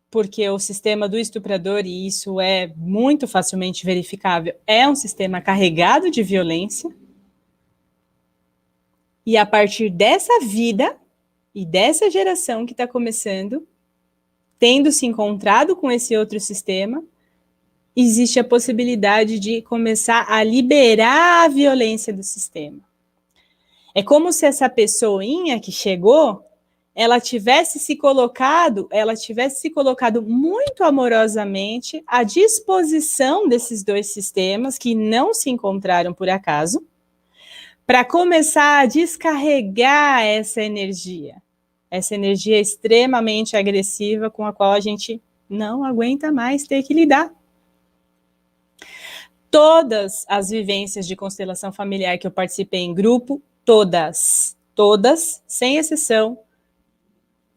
porque o sistema do estuprador, e isso é muito facilmente verificável, é um sistema carregado de violência. E a partir dessa vida e dessa geração que está começando, tendo se encontrado com esse outro sistema, existe a possibilidade de começar a liberar a violência do sistema. É como se essa pessoinha que chegou, ela tivesse se colocado muito amorosamente à disposição desses dois sistemas que não se encontraram por acaso, para começar a descarregar essa energia extremamente agressiva com a qual a gente não aguenta mais ter que lidar. Todas as vivências de constelação familiar que eu participei em grupo, todas, sem exceção,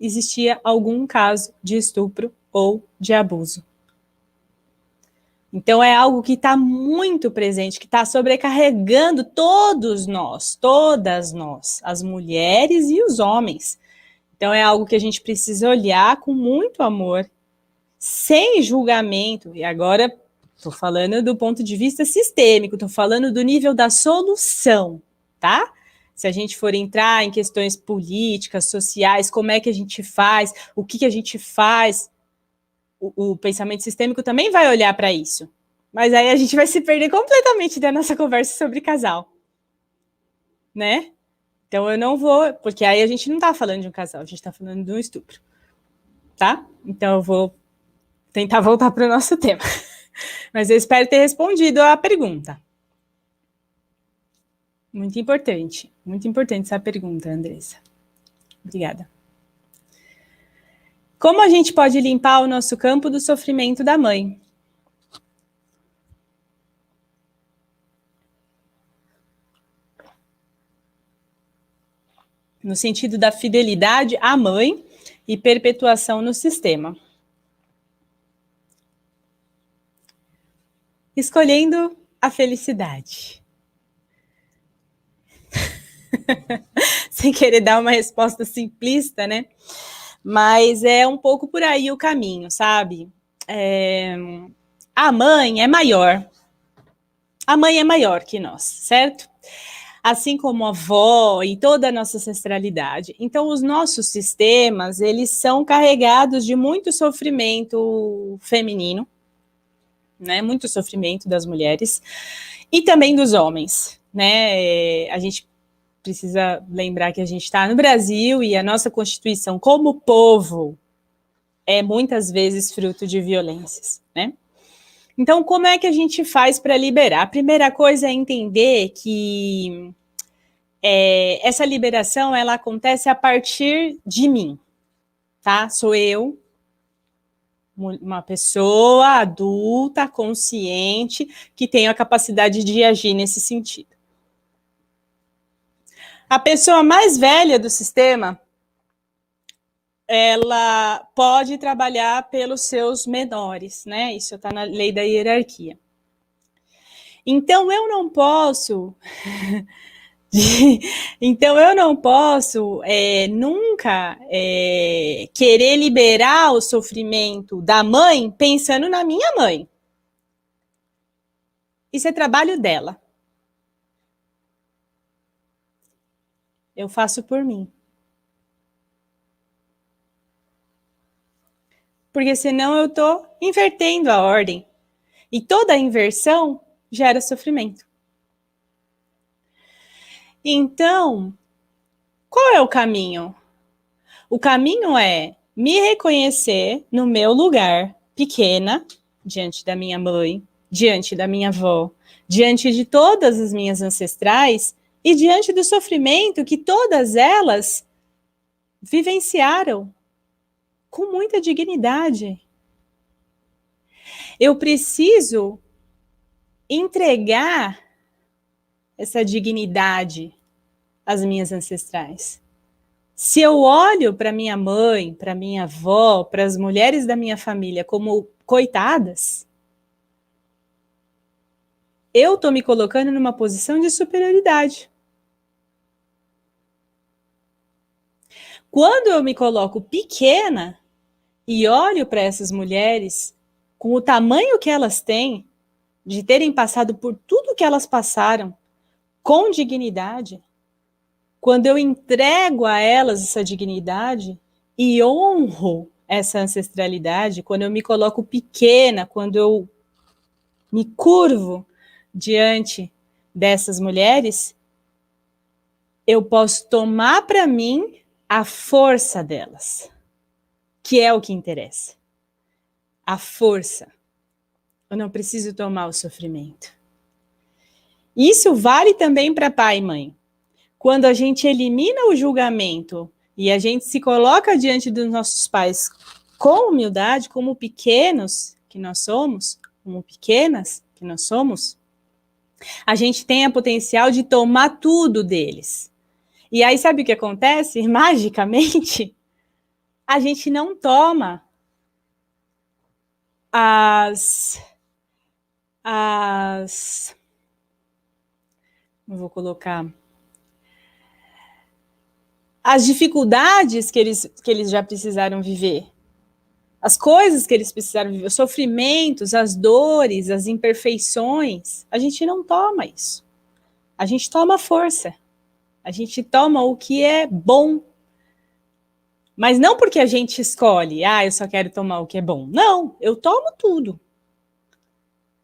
existia algum caso de estupro ou de abuso. Então é algo que está muito presente, que está sobrecarregando todos nós, todas nós, as mulheres e os homens. Então é algo que a gente precisa olhar com muito amor, sem julgamento. E agora estou falando do ponto de vista sistêmico, estou falando do nível da solução, tá? Se a gente for entrar em questões políticas, sociais, como é que a gente faz, o que a gente faz, o pensamento sistêmico também vai olhar para isso. Mas aí a gente vai se perder completamente da nossa conversa sobre casal, né? Então eu não vou, porque aí a gente não está falando de um casal, a gente está falando de um estupro, tá? Então eu vou tentar voltar para o nosso tema. Mas eu espero ter respondido a pergunta. Muito importante essa pergunta, Andressa. Obrigada. Como a gente pode limpar o nosso campo do sofrimento da mãe? no sentido da fidelidade à mãe e perpetuação no sistema. Escolhendo a felicidade. Sem querer dar uma resposta simplista, né? Mas é um pouco por aí o caminho, sabe? A mãe é maior. A mãe é maior que nós, certo? Assim como a avó e toda a nossa ancestralidade. Então, os nossos sistemas, eles são carregados de muito sofrimento feminino, né? Muito sofrimento das mulheres e também dos homens, né? A gente precisa lembrar que a gente está no Brasil e a nossa Constituição, como povo, é muitas vezes fruto de violências, né? Então, como é que a gente faz para liberar? A primeira coisa é entender que essa liberação ela acontece a partir de mim, tá? Sou eu, uma pessoa adulta, consciente, que tem a capacidade de agir nesse sentido. A pessoa mais velha do sistema, ela pode trabalhar pelos seus menores, né? Isso está na lei da hierarquia. Então eu não posso nunca querer liberar o sofrimento da mãe pensando na minha mãe. Isso é trabalho dela. Eu faço por mim. Porque senão eu estou invertendo a ordem. E toda inversão gera sofrimento. Então, qual é o caminho? O caminho é me reconhecer no meu lugar, pequena, diante da minha mãe, diante da minha avó, diante de todas as minhas ancestrais e diante do sofrimento que todas elas vivenciaram com muita dignidade. Eu preciso entregar essa dignidade às minhas ancestrais. Se eu olho para minha mãe, para minha avó, para as mulheres da minha família como coitadas, eu estou me colocando numa posição de superioridade. Quando eu me coloco pequena e olho para essas mulheres com o tamanho que elas têm, de terem passado por tudo que elas passaram, com dignidade, quando eu entrego a elas essa dignidade e honro essa ancestralidade, quando eu me coloco pequena, quando eu me curvo diante dessas mulheres, eu posso tomar para mim a força delas, que é o que interessa. A força. Eu não preciso tomar o sofrimento. Isso vale também para pai e mãe. Quando a gente elimina o julgamento e a gente se coloca diante dos nossos pais com humildade, como pequenos que nós somos, como pequenas que nós somos, a gente tem a potencial de tomar tudo deles. E aí sabe o que acontece? Magicamente, a gente não toma vou colocar as dificuldades que eles já precisaram viver, as coisas que eles precisaram viver, os sofrimentos, as dores, as imperfeições. A gente não toma isso. A gente toma força. A gente toma o que é bom. Mas não porque a gente escolhe, eu só quero tomar o que é bom. Não, eu tomo tudo.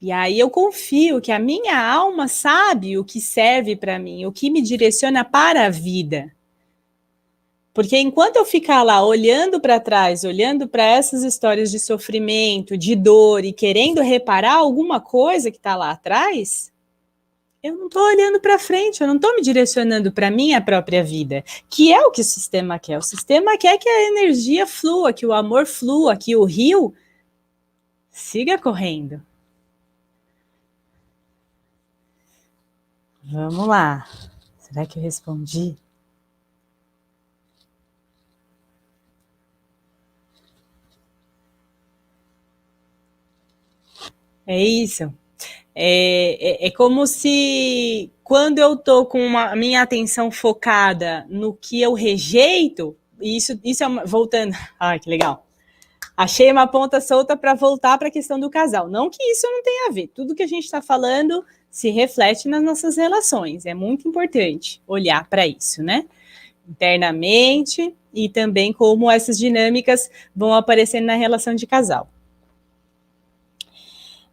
E aí eu confio que a minha alma sabe o que serve para mim, o que me direciona para a vida. Porque enquanto eu ficar lá olhando para trás, olhando para essas histórias de sofrimento, de dor e querendo reparar alguma coisa que está lá atrás, eu não estou olhando para frente, eu não estou me direcionando para a minha própria vida, que é o que o sistema quer. O sistema quer que a energia flua, que o amor flua, que o rio siga correndo. Vamos lá. Será que eu respondi? É isso. É como se quando eu tô com a minha atenção focada no que eu rejeito, isso é voltando. Ai, que legal. Achei uma ponta solta para voltar para a questão do casal. Não que isso não tenha a ver. Tudo que a gente está falando se reflete nas nossas relações. É muito importante olhar para isso, né? Internamente e também como essas dinâmicas vão aparecendo na relação de casal.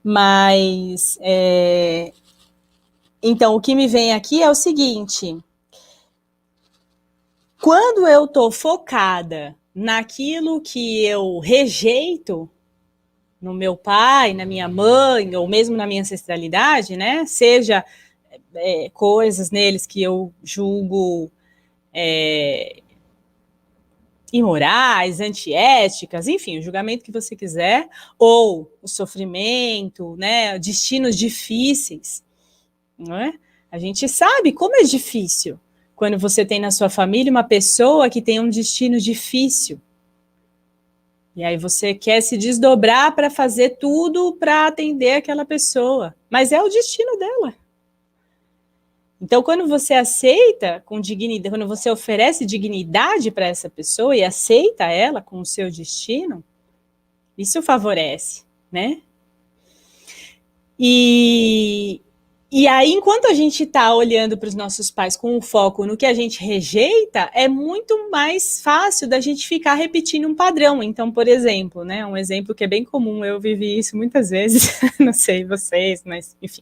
Mas, então, o que me vem aqui é o seguinte: quando eu estou focada naquilo que eu rejeito, no meu pai, na minha mãe, ou mesmo na minha ancestralidade, né? Seja coisas neles que eu julgo imorais, antiéticas, enfim, o julgamento que você quiser, ou o sofrimento, né? Destinos difíceis, não é? A gente sabe como é difícil quando você tem na sua família uma pessoa que tem um destino difícil. E aí você quer se desdobrar para fazer tudo para atender aquela pessoa. Mas é o destino dela. Então, quando você aceita com dignidade, quando você oferece dignidade para essa pessoa e aceita ela com o seu destino, isso favorece, né? E aí, enquanto a gente está olhando para os nossos pais com o foco no que a gente rejeita, é muito mais fácil da gente ficar repetindo um padrão. Então, por exemplo, né, um exemplo que é bem comum, eu vivi isso muitas vezes, não sei vocês, mas enfim,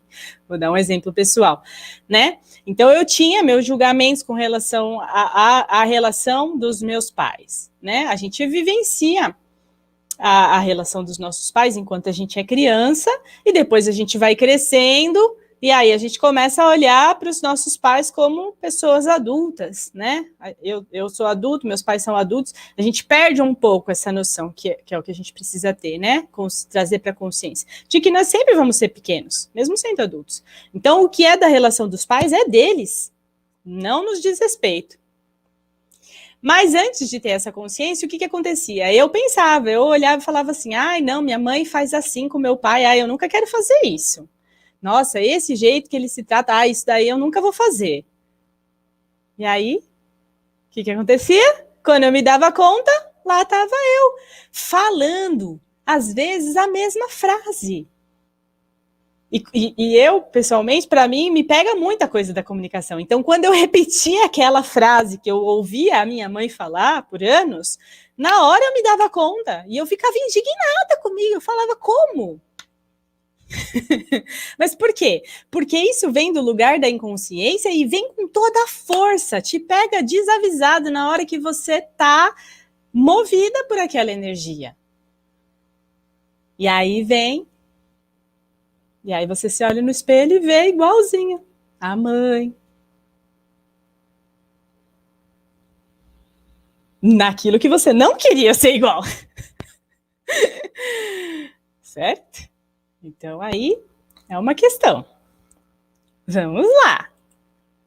vou dar um exemplo pessoal, né? Então, eu tinha meus julgamentos com relação à relação dos meus pais, né? A gente vivencia a relação dos nossos pais enquanto a gente é criança, e depois a gente vai crescendo, e aí a gente começa a olhar para os nossos pais como pessoas adultas, né? Eu sou adulto, meus pais são adultos, a gente perde um pouco essa noção, que é o que a gente precisa ter, né? Trazer para a consciência, de que nós sempre vamos ser pequenos, mesmo sendo adultos. Então, o que é da relação dos pais é deles, não nos diz respeito. Mas antes de ter essa consciência, o que acontecia? Eu pensava, eu olhava e falava assim, ai, não, minha mãe faz assim com meu pai, ai, eu nunca quero fazer isso. Nossa, esse jeito que ele se trata, ah, isso daí eu nunca vou fazer. E aí, o que acontecia? Quando eu me dava conta, lá estava eu, falando, às vezes, a mesma frase. E eu, pessoalmente, para mim, me pega muita coisa da comunicação. Então, quando eu repetia aquela frase que eu ouvia a minha mãe falar por anos, na hora eu me dava conta. E eu ficava indignada comigo. Eu falava, como? Mas por quê? Porque isso vem do lugar da inconsciência e vem com toda a força. Te pega desavisado na hora que você tá movida por aquela energia. E aí vem... E aí você se olha no espelho e vê igualzinho a mãe. Naquilo que você não queria ser igual. Certo? Então aí é uma questão. Vamos lá.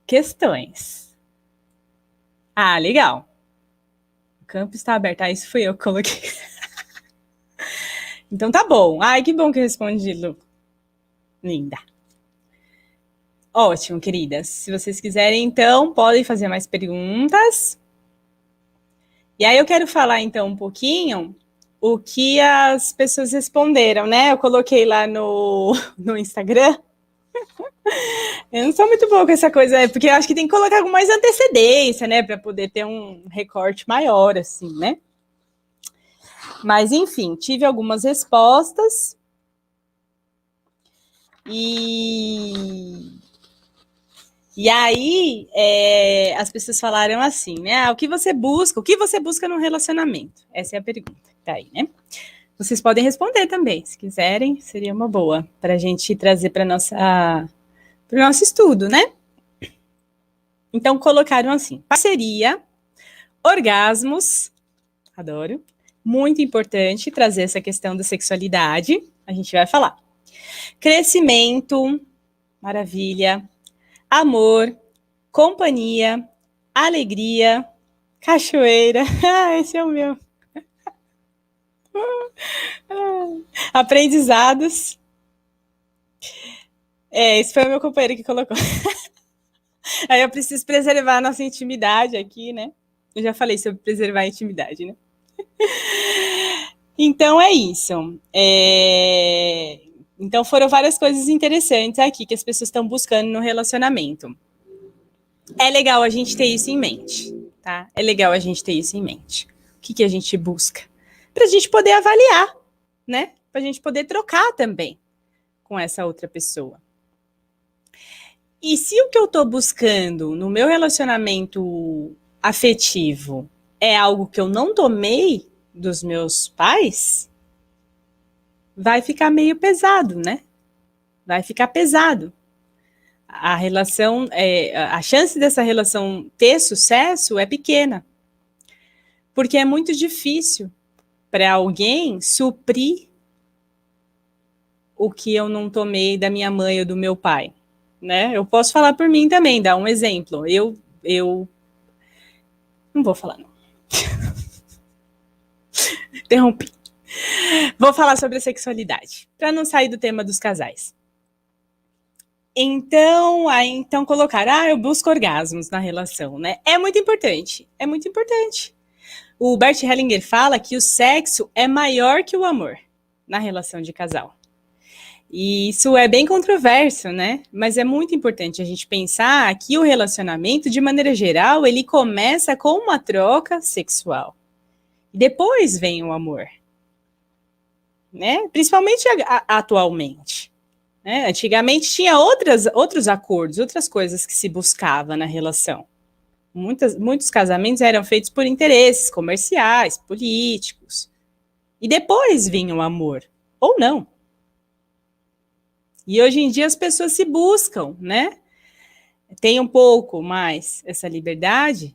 Questões. Ah, legal. O campo está aberto. Ah, isso fui eu que coloquei. Então tá bom. Ai, que bom que eu respondi, Lu. Linda. Ótimo, queridas. Se vocês quiserem, então, podem fazer mais perguntas. E aí eu quero falar, então, um pouquinho o que as pessoas responderam, né? Eu coloquei lá no Instagram. Eu não sou muito boa com essa coisa, porque eu acho que tem que colocar com mais antecedência, né? Para poder ter um recorte maior, assim, né? Mas, enfim, tive algumas respostas. E aí, as pessoas falaram assim, né? Ah, o que você busca num relacionamento? Essa é a pergunta que tá aí, né? Vocês podem responder também, se quiserem, seria uma boa para a gente trazer para o nosso estudo, né? Então, colocaram assim, parceria, orgasmos, adoro, muito importante trazer essa questão da sexualidade, a gente vai falar. Crescimento, maravilha, amor, companhia, alegria, cachoeira, esse é o meu. Aprendizados, Esse foi o meu companheiro que colocou. Aí eu preciso preservar a nossa intimidade aqui, né? Eu já falei sobre preservar a intimidade, né? Então é isso. Então foram várias coisas interessantes aqui que as pessoas estão buscando no relacionamento. É legal a gente ter isso em mente, tá? É legal a gente ter isso em mente. O que a gente busca? Pra gente poder avaliar, né? Pra gente poder trocar também com essa outra pessoa. E se o que eu tô buscando no meu relacionamento afetivo é algo que eu não tomei dos meus pais, vai ficar meio pesado, né? Vai ficar pesado. A relação, a chance dessa relação ter sucesso é pequena, porque é muito difícil para alguém suprir o que eu não tomei da minha mãe ou do meu pai, né? Eu posso falar por mim também, dar um exemplo. Eu não vou falar não. Interrompi. Vou falar sobre a sexualidade, para não sair do tema dos casais. Então colocar, eu busco orgasmos na relação, né? É muito importante, é muito importante. O Bert Hellinger fala que o sexo é maior que o amor na relação de casal. E isso é bem controverso, né? Mas é muito importante a gente pensar que o relacionamento, de maneira geral, ele começa com uma troca sexual. Depois vem o amor, né? Principalmente atualmente. Né? Antigamente tinha outros acordos, outras coisas que se buscava na relação. Muitos casamentos eram feitos por interesses comerciais, políticos. E depois vinha o amor. Ou não. E hoje em dia as pessoas se buscam, né? Tem um pouco mais essa liberdade.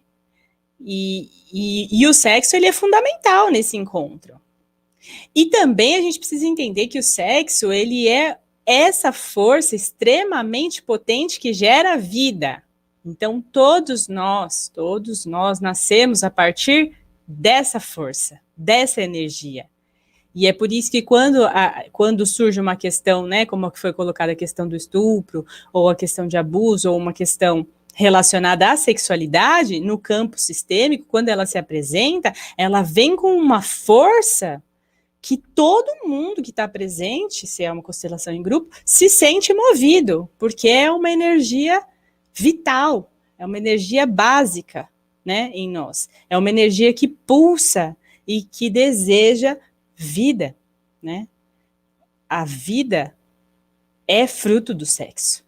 E o sexo ele é fundamental nesse encontro. E também a gente precisa entender que o sexo ele é essa força extremamente potente que gera vida. Então, todos nós nascemos a partir dessa força, dessa energia. E é por isso que quando surge uma questão, né, como foi colocada a questão do estupro, ou a questão de abuso, ou uma questão relacionada à sexualidade, no campo sistêmico, quando ela se apresenta, ela vem com uma força que todo mundo que está presente, se é uma constelação em grupo, se sente movido, porque é uma energia vital, é uma energia básica, né, em nós. É uma energia que pulsa e que deseja vida, né? A vida é fruto do sexo.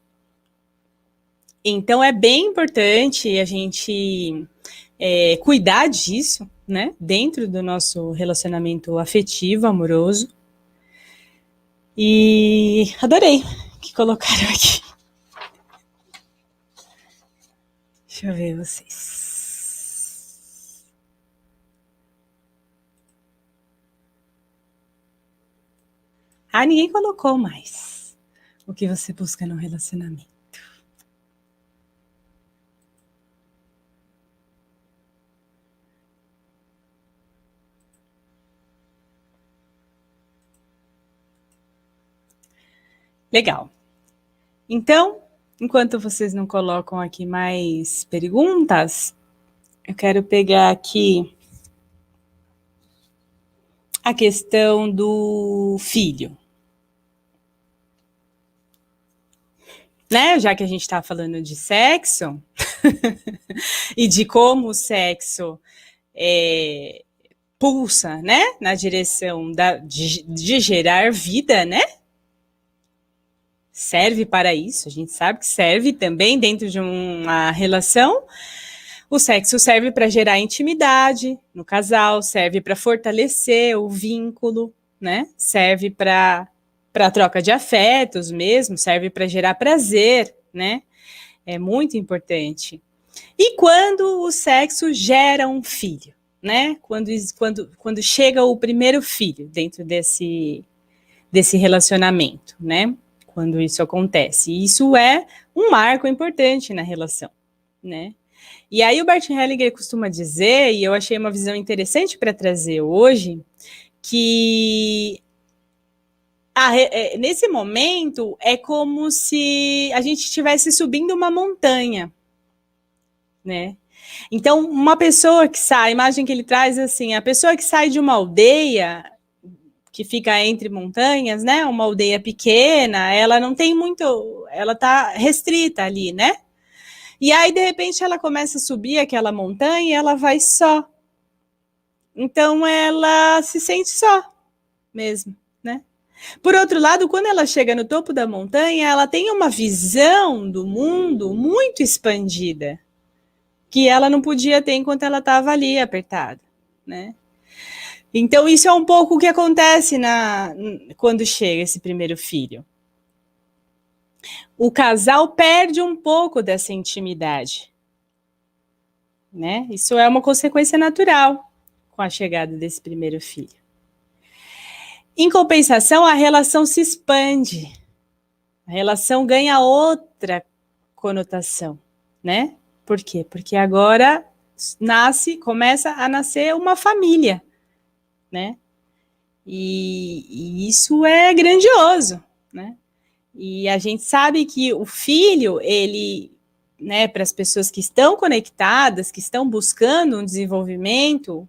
Então é bem importante a gente cuidar disso, né? Dentro do nosso relacionamento afetivo, amoroso. E adorei que colocaram aqui. Deixa eu ver vocês. Ninguém colocou mais o que você busca no relacionamento. Legal. Então, enquanto vocês não colocam aqui mais perguntas, eu quero pegar aqui a questão do filho. Né? Já que a gente está falando de sexo e de como o sexo pulsa, né? Na direção de gerar vida, né? Serve para isso, a gente sabe que serve também dentro de uma relação. O sexo serve para gerar intimidade no casal, serve para fortalecer o vínculo, né? Serve para troca de afetos mesmo, serve para gerar prazer, né? É muito importante. E quando o sexo gera um filho, né? Quando chega o primeiro filho dentro desse relacionamento, né? Quando isso acontece. E isso é um marco importante na relação, né? E aí o Bert Hellinger costuma dizer, e eu achei uma visão interessante para trazer hoje, que nesse momento é como se a gente estivesse subindo uma montanha, né? Então, uma pessoa que sai, a imagem que ele traz assim, a pessoa que sai de uma aldeia que fica entre montanhas, né? Uma aldeia pequena, ela não tem muito, ela tá restrita ali, né? E aí, de repente, ela começa a subir aquela montanha e ela vai só. Então, ela se sente só mesmo, né? Por outro lado, quando ela chega no topo da montanha, ela tem uma visão do mundo muito expandida, que ela não podia ter enquanto ela estava ali apertada, né? Então, isso é um pouco o que acontece quando chega esse primeiro filho. O casal perde um pouco dessa intimidade, né? Isso é uma consequência natural com a chegada desse primeiro filho. Em compensação, a relação se expande, a relação ganha outra conotação, né? Por quê? Porque agora começa a nascer uma família, né? E isso é grandioso, né? E a gente sabe que o filho, ele, né, para as pessoas que estão conectadas, que estão buscando um desenvolvimento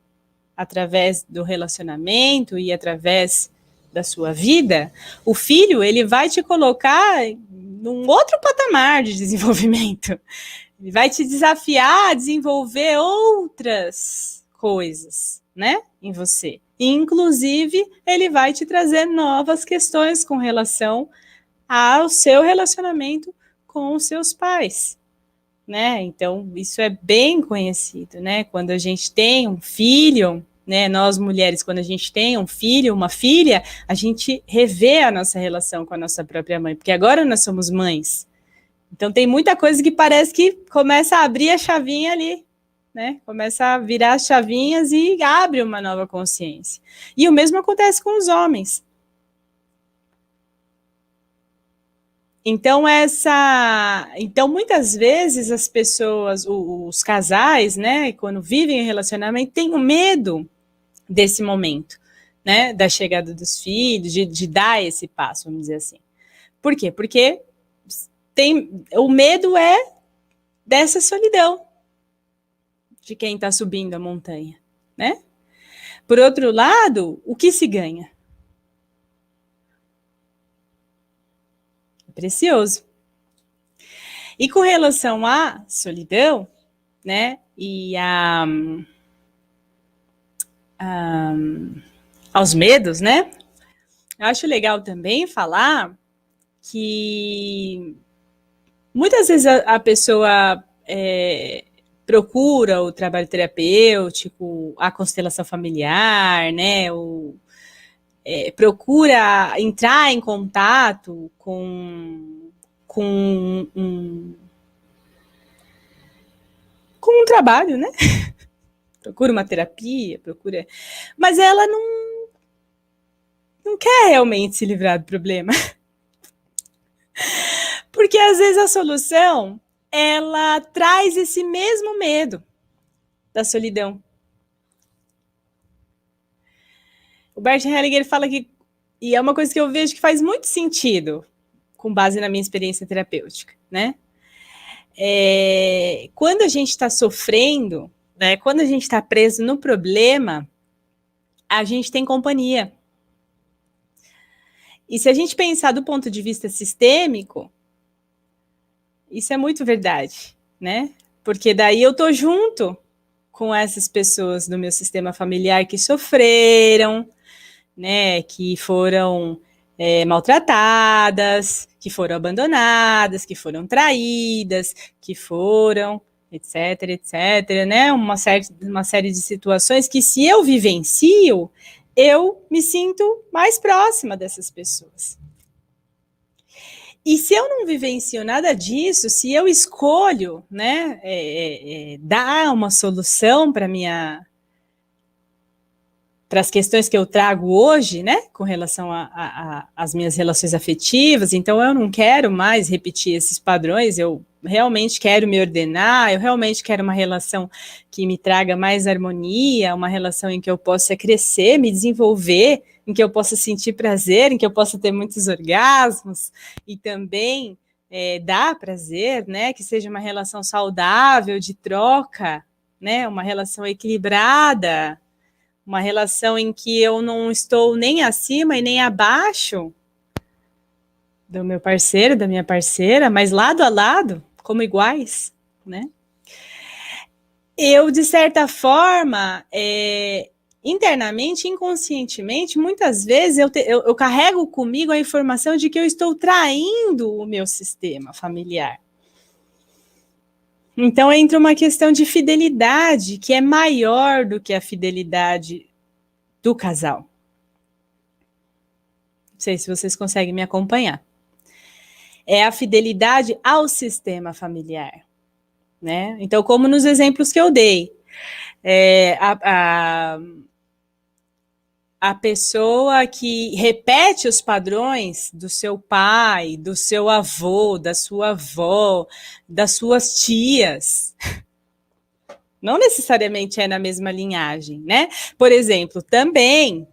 através do relacionamento e através da sua vida, o filho, ele vai te colocar num outro patamar de desenvolvimento. Ele vai te desafiar a desenvolver outras coisas, né, em você. Inclusive, ele vai te trazer novas questões com relação ao seu relacionamento com os seus pais, né? Então, isso é bem conhecido, né? Quando a gente tem um filho, né? Nós mulheres, quando a gente tem um filho, uma filha, a gente revê a nossa relação com a nossa própria mãe, porque agora nós somos mães. Então, tem muita coisa que parece que começa a abrir a chavinha ali, né? Começa a virar as chavinhas e abre uma nova consciência. E o mesmo acontece com os homens. Então, muitas vezes as pessoas, os casais, né, quando vivem em relacionamento, têm o medo desse momento, né, da chegada dos filhos, de dar esse passo, vamos dizer assim. Por quê? Porque o medo é dessa solidão de quem está subindo a montanha, né? Por outro lado, o que se ganha? É precioso. E com relação à solidão, né, e aos medos, né, eu acho legal também falar que muitas vezes a pessoa procura o trabalho terapêutico, a constelação familiar, né, procura entrar em contato com um trabalho, né? Procura uma terapia, mas ela não quer realmente se livrar do problema. Porque às vezes a solução, ela traz esse mesmo medo da solidão. O Bert Hellinger fala que, e é uma coisa que eu vejo que faz muito sentido, com base na minha experiência terapêutica, né? Quando a gente está sofrendo, né, quando a gente está preso no problema, a gente tem companhia. E se a gente pensar do ponto de vista sistêmico, isso é muito verdade, né? Porque daí eu tô junto com essas pessoas do meu sistema familiar que sofreram, né? Que foram maltratadas, que foram abandonadas, que foram traídas, que foram, etc, etc, né? Uma série de situações que, se eu vivencio, eu me sinto mais próxima dessas pessoas. E se eu não vivencio nada disso, se eu escolho, né, dar uma solução para as questões que eu trago hoje, né, com relação às minhas relações afetivas, então eu não quero mais repetir esses padrões, eu realmente quero me ordenar, eu realmente quero uma relação que me traga mais harmonia, uma relação em que eu possa crescer, me desenvolver, em que eu possa sentir prazer, em que eu possa ter muitos orgasmos e também dar prazer, né? Que seja uma relação saudável, de troca, né? Uma relação equilibrada, uma relação em que eu não estou nem acima e nem abaixo do meu parceiro, da minha parceira, mas lado a lado, como iguais, né? Eu, de certa forma, internamente, inconscientemente, muitas vezes eu carrego comigo a informação de que eu estou traindo o meu sistema familiar. Então entra uma questão de fidelidade que é maior do que a fidelidade do casal. Não sei se vocês conseguem me acompanhar. É a fidelidade ao sistema familiar, né? Então, como nos exemplos que eu dei, a pessoa que repete os padrões do seu pai, do seu avô, da sua avó, das suas tias, não necessariamente é na mesma linhagem, né? Por exemplo, também,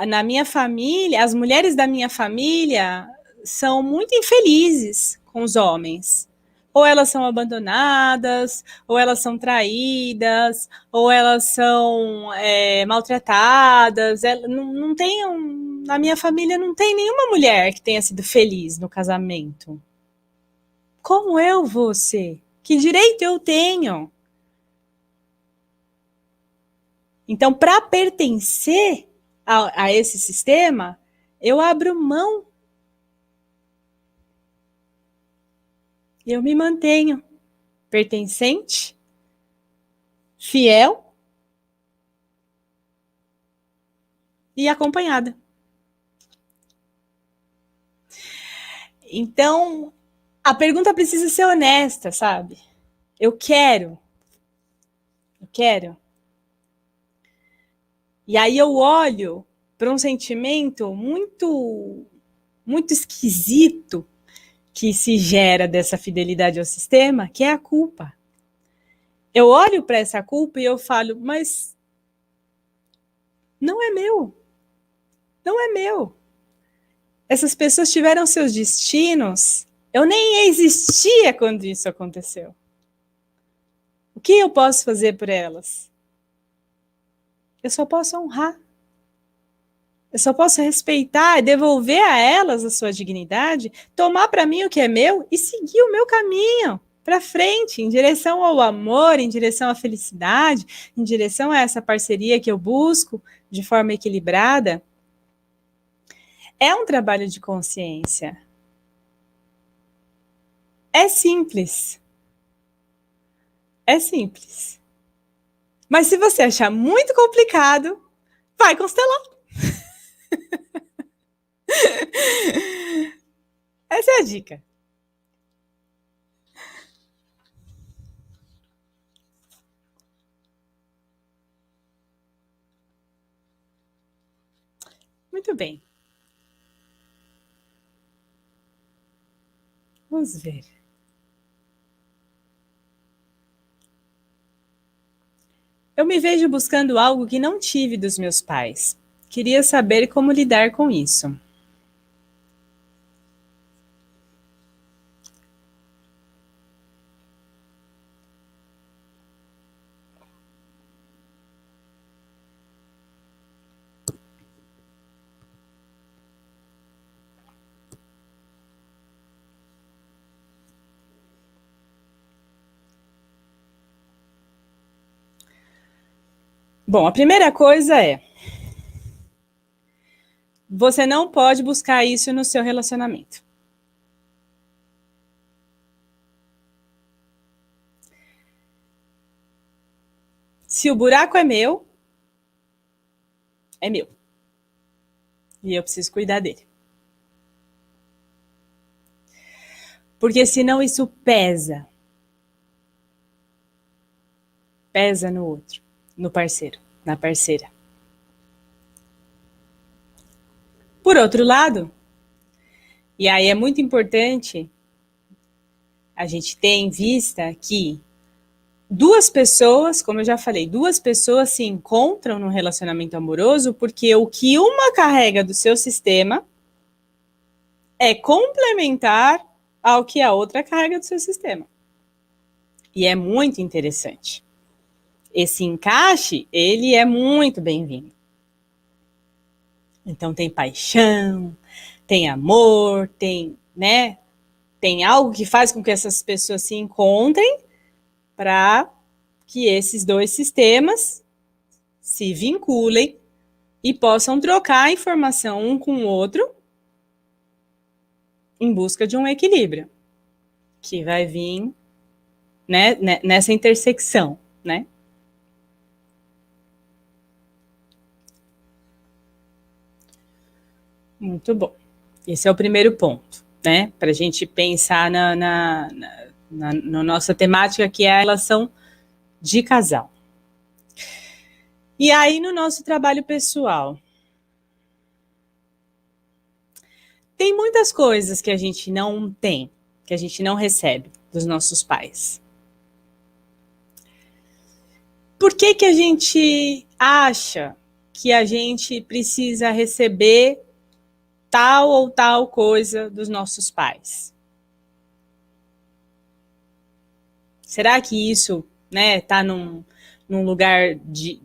na minha família, as mulheres da minha família são muito infelizes com os homens. Ou elas são abandonadas, ou elas são traídas, ou elas são maltratadas. Não tem na minha família não tem nenhuma mulher que tenha sido feliz no casamento. Como eu vou ser? Que direito eu tenho? Então, para pertencer a esse sistema, eu abro mão. Eu me mantenho pertencente, fiel e acompanhada. Então, a pergunta precisa ser honesta, sabe? Eu quero. E aí eu olho para um sentimento muito esquisito que se gera dessa fidelidade ao sistema, que é a culpa. Eu olho para essa culpa e eu falo, mas não é meu. Não é meu. Essas pessoas tiveram seus destinos. Eu nem existia quando isso aconteceu. O que eu posso fazer por elas? Eu só posso honrar. Eu só posso respeitar e devolver a elas a sua dignidade, tomar para mim o que é meu e seguir o meu caminho para frente, em direção ao amor, em direção à felicidade, em direção a essa parceria que eu busco de forma equilibrada. É um trabalho de consciência. É simples. É simples. Mas se você achar muito complicado, vai constelar. Essa é a dica. Muito bem. Vamos ver. Eu me vejo buscando algo que não tive dos meus pais. Queria saber como lidar com isso. Bom, a primeira coisa é: você não pode buscar isso no seu relacionamento. Se o buraco é meu. E eu preciso cuidar dele. Porque senão isso pesa. Pesa no outro, no parceiro, na parceira. Por outro lado, e aí é muito importante a gente tem em vista que duas pessoas, como eu já falei, duas pessoas se encontram no relacionamento amoroso porque o que uma carrega do seu sistema é complementar ao que a outra carrega do seu sistema. E é muito interessante. Esse encaixe, ele é muito bem-vindo. Então tem paixão, tem amor, tem, né? Tem algo que faz com que essas pessoas se encontrem para que esses dois sistemas se vinculem e possam trocar informação um com o outro em busca de um equilíbrio que vai vir, né, nessa intersecção, né? Muito bom. Esse é o primeiro ponto, né? Para a gente pensar na nossa temática, que é a relação de casal. E aí, no nosso trabalho pessoal, tem muitas coisas que a gente não tem, que a gente não recebe dos nossos pais. Por que que a gente acha que a gente precisa receber tal ou tal coisa dos nossos pais? Será que isso, né, tá num lugar de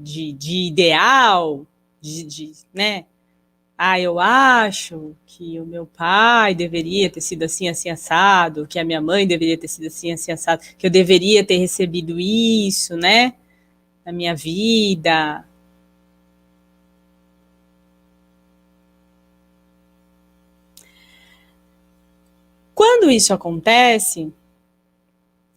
ideal, né? Ah, eu acho que o meu pai deveria ter sido assim, assim, assado, que a minha mãe deveria ter sido assim, assim, assado, que eu deveria ter recebido isso, né, na minha vida. Quando isso acontece,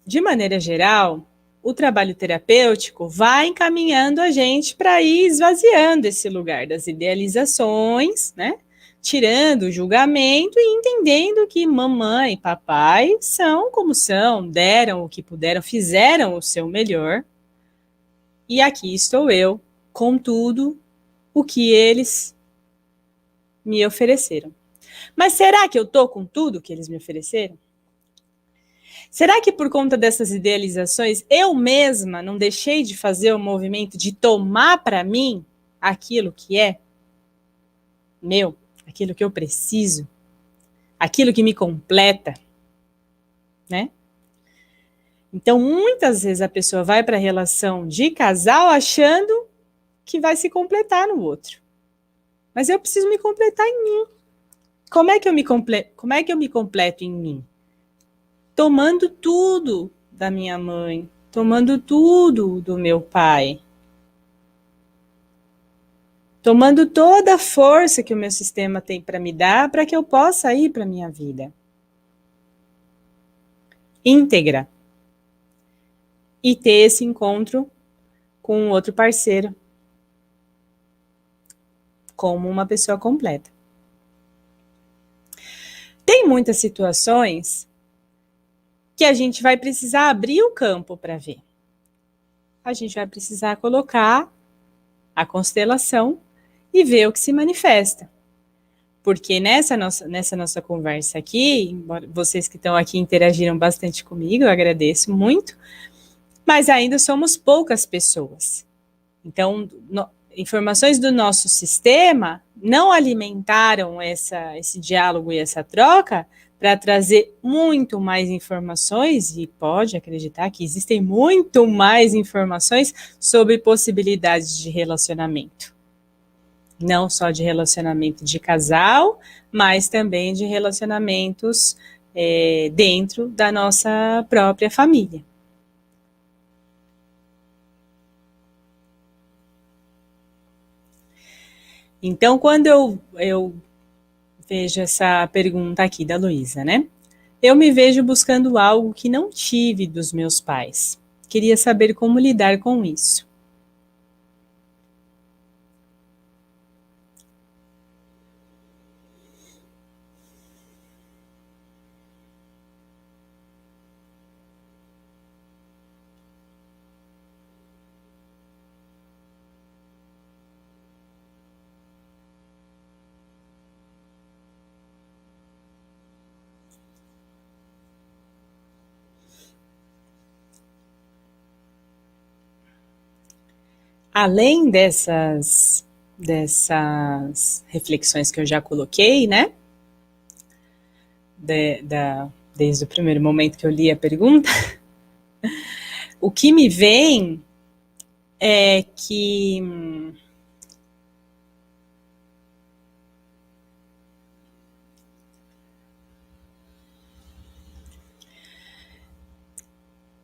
de maneira geral, o trabalho terapêutico vai encaminhando a gente para ir esvaziando esse lugar das idealizações, né? Tirando o julgamento e entendendo que mamãe e papai são como são, deram o que puderam, fizeram o seu melhor. E aqui estou eu, com tudo o que eles me ofereceram. Mas será que eu tô com tudo que eles me ofereceram? Será que por conta dessas idealizações eu mesma não deixei de fazer o movimento de tomar para mim aquilo que é meu, aquilo que eu preciso, aquilo que me completa, né? Então, muitas vezes a pessoa vai para a relação de casal achando que vai se completar no outro. Mas eu preciso me completar em mim. Como é que eu me completo em mim? Tomando tudo da minha mãe, tomando tudo do meu pai, tomando toda a força que o meu sistema tem para me dar para que eu possa ir para a minha vida íntegra e ter esse encontro com um outro parceiro como uma pessoa completa. Tem muitas situações que a gente vai precisar abrir o campo para ver. A gente vai precisar colocar a constelação e ver o que se manifesta. Porque nessa nossa conversa aqui, embora vocês que estão aqui interagiram bastante comigo, eu agradeço muito, mas ainda somos poucas pessoas. Então, informações do nosso sistema não alimentaram esse diálogo e essa troca para trazer muito mais informações, e pode acreditar que existem muito mais informações sobre possibilidades de relacionamento. Não só de relacionamento de casal, mas também de relacionamentos dentro da nossa própria família. Então, quando eu vejo essa pergunta aqui da Luísa, né? Eu me vejo buscando algo que não tive dos meus pais. Queria saber como lidar com isso. além dessas reflexões que eu já coloquei, né? Desde o primeiro momento que eu li a pergunta, o que me vem é que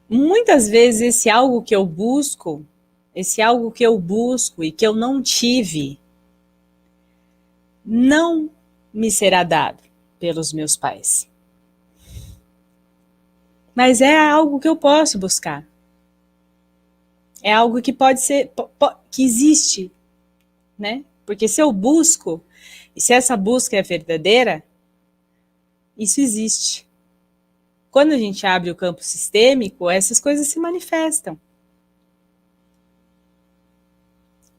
muitas vezes esse algo que eu busco e que eu não tive, não me será dado pelos meus pais. Mas é algo que eu posso buscar. É algo que pode ser, que existe, né? Porque se eu busco, e se essa busca é verdadeira, isso existe. Quando a gente abre o campo sistêmico, essas coisas se manifestam.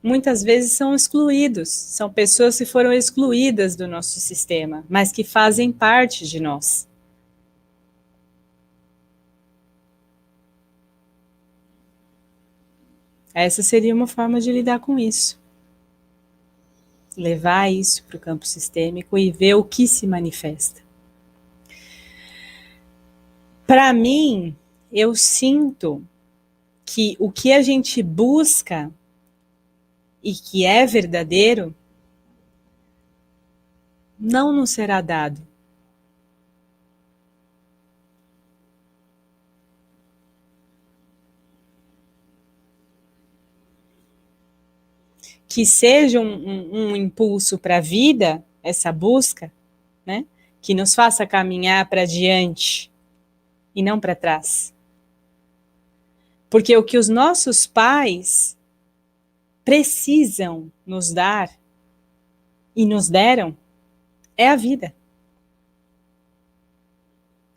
Muitas vezes são excluídos, são pessoas que foram excluídas do nosso sistema, mas que fazem parte de nós. Essa seria uma forma de lidar com isso. Levar isso para o campo sistêmico e ver o que se manifesta. Para mim, eu sinto que o que a gente busca e que é verdadeiro não nos será dado. Que seja um impulso para a vida, essa busca, né? Que nos faça caminhar para diante e não para trás. Porque o que os nossos pais precisam nos dar e nos deram é a vida.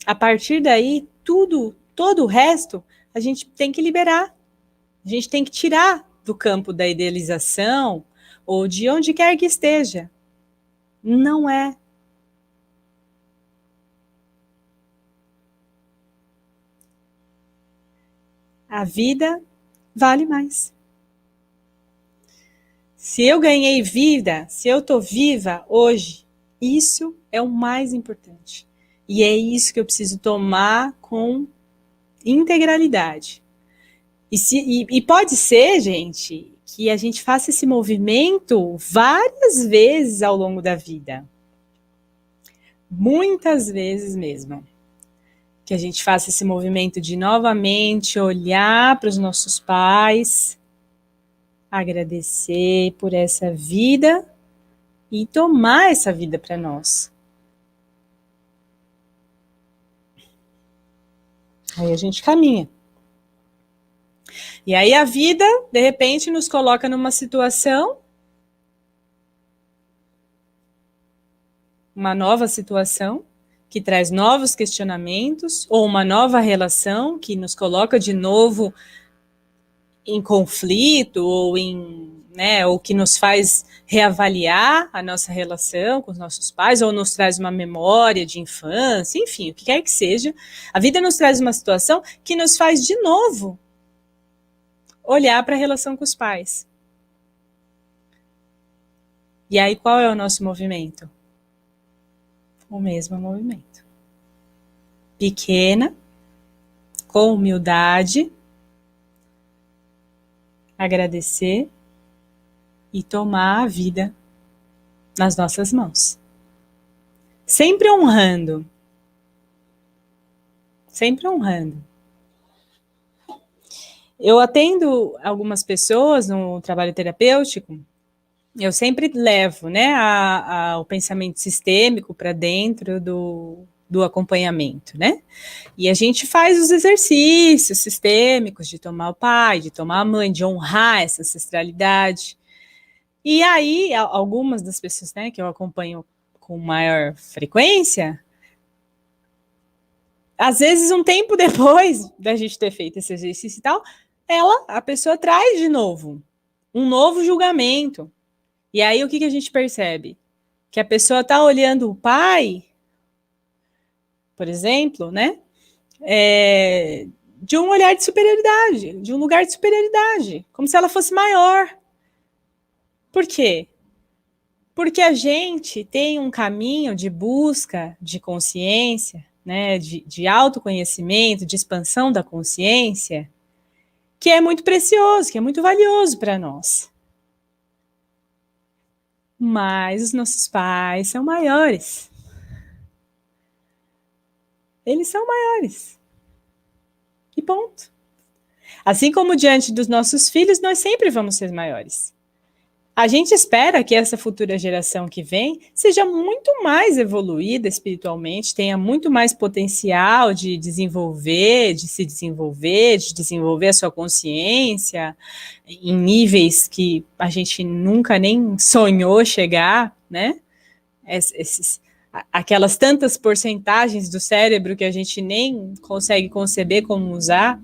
A partir daí, todo o resto, a gente tem que liberar. A gente tem que tirar do campo da idealização ou de onde quer que esteja. Não é. A vida vale mais. Se eu ganhei vida, se eu estou viva hoje, isso é o mais importante. E é isso que eu preciso tomar com integralidade. E pode ser, gente, que a gente faça esse movimento várias vezes ao longo da vida. Muitas vezes mesmo. Que a gente faça esse movimento de novamente olhar para os nossos pais, agradecer por essa vida e tomar essa vida para nós. Aí a gente caminha. E aí a vida, de repente, nos coloca numa situação, uma nova situação, que traz novos questionamentos, ou uma nova relação que nos coloca de novo em conflito, ou ou que nos faz reavaliar a nossa relação com os nossos pais, ou nos traz uma memória de infância, enfim, o que quer que seja. A vida nos traz uma situação que nos faz de novo olhar para a relação com os pais. E aí qual é o nosso movimento? O mesmo movimento. Pequena, com humildade, agradecer e tomar a vida nas nossas mãos. Sempre honrando. Sempre honrando. Eu atendo algumas pessoas no trabalho terapêutico, eu sempre levo, né, o pensamento sistêmico para dentro do acompanhamento, né? E a gente faz os exercícios sistêmicos de tomar o pai, de tomar a mãe, de honrar essa ancestralidade. E aí, algumas das pessoas, né, que eu acompanho com maior frequência, às vezes um tempo depois da gente ter feito esse exercício e tal, a pessoa traz de novo um novo julgamento. E aí o que a gente percebe? Que a pessoa está olhando o pai, por exemplo, né? de um olhar de superioridade, de um lugar de superioridade, como se ela fosse maior. Por quê? Porque a gente tem um caminho de busca de consciência, né, de autoconhecimento, de expansão da consciência, que é muito precioso, que é muito valioso para nós. Mas os nossos pais são maiores. Eles são maiores. E ponto. Assim como diante dos nossos filhos, nós sempre vamos ser maiores. A gente espera que essa futura geração que vem seja muito mais evoluída espiritualmente, tenha muito mais potencial de desenvolver, de se desenvolver, de desenvolver a sua consciência em níveis que a gente nunca nem sonhou chegar, né? Aquelas tantas porcentagens do cérebro que a gente nem consegue conceber como usar,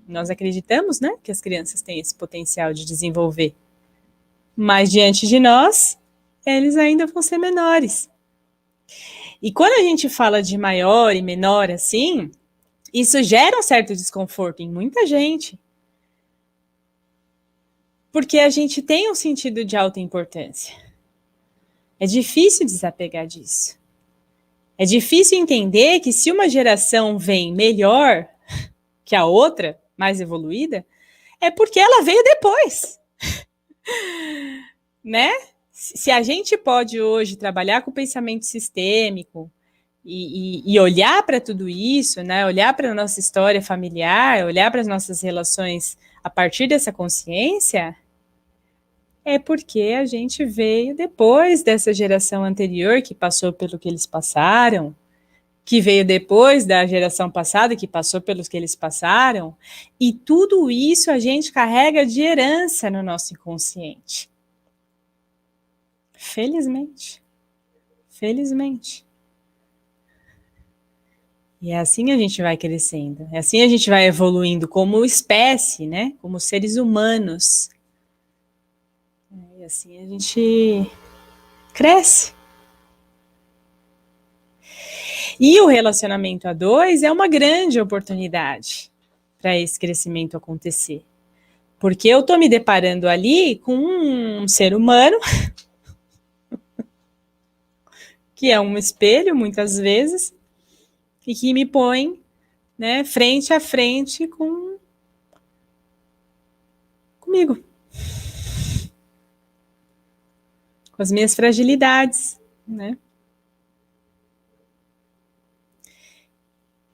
nós acreditamos, né, que as crianças têm esse potencial de desenvolver. Mas diante de nós, eles ainda vão ser menores. E quando a gente fala de maior e menor assim, isso gera um certo desconforto em muita gente. Porque a gente tem um sentido de alta importância. É difícil desapegar disso. É difícil entender que se uma geração vem melhor que a outra, mais evoluída, é porque ela veio depois. Né? Se a gente pode hoje trabalhar com pensamento sistêmico e olhar para tudo isso, né? Olhar para a nossa história familiar, olhar para as nossas relações a partir dessa consciência, é porque a gente veio depois dessa geração anterior que passou pelo que eles passaram, que veio depois da geração passada que passou pelos que eles passaram, e tudo isso a gente carrega de herança no nosso inconsciente. Felizmente. Felizmente. E é assim a gente vai crescendo. É assim a gente vai evoluindo como espécie, né? Como seres humanos. E assim a gente cresce. E o relacionamento a dois é uma grande oportunidade para esse crescimento acontecer. Porque eu estou me deparando ali com um ser humano que é um espelho, muitas vezes, e que me põe, né, frente a frente comigo. Com as minhas fragilidades, né?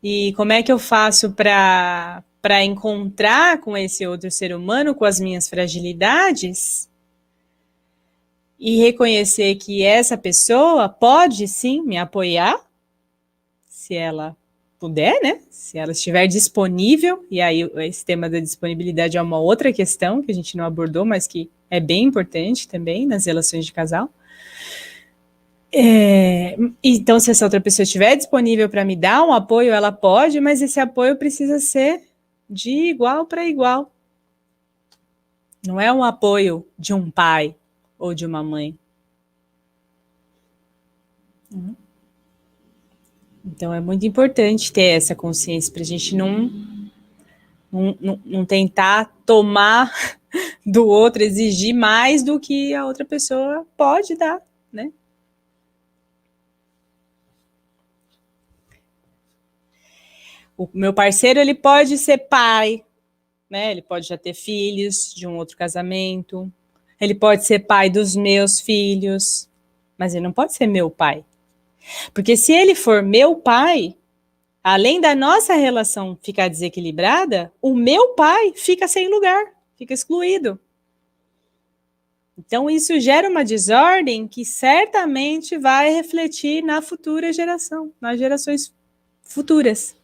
E como é que eu faço para encontrar com esse outro ser humano, com as minhas fragilidades, e reconhecer que essa pessoa pode sim me apoiar, se ela puder, né? Se ela estiver disponível, e aí esse tema da disponibilidade é uma outra questão que a gente não abordou, mas que é bem importante também nas relações de casal. Então, se essa outra pessoa estiver disponível para me dar um apoio, ela pode, mas esse apoio precisa ser de igual para igual. Não é um apoio de um pai ou de uma mãe. Então, é muito importante ter essa consciência para a gente não tentar tomar do outro, exigir mais do que a outra pessoa pode dar, né? O meu parceiro, ele pode ser pai, né? Ele pode já ter filhos de um outro casamento, ele pode ser pai dos meus filhos, mas ele não pode ser meu pai. Porque se ele for meu pai, além da nossa relação ficar desequilibrada, o meu pai fica sem lugar, fica excluído. Então isso gera uma desordem que certamente vai refletir na futura geração, nas gerações futuras.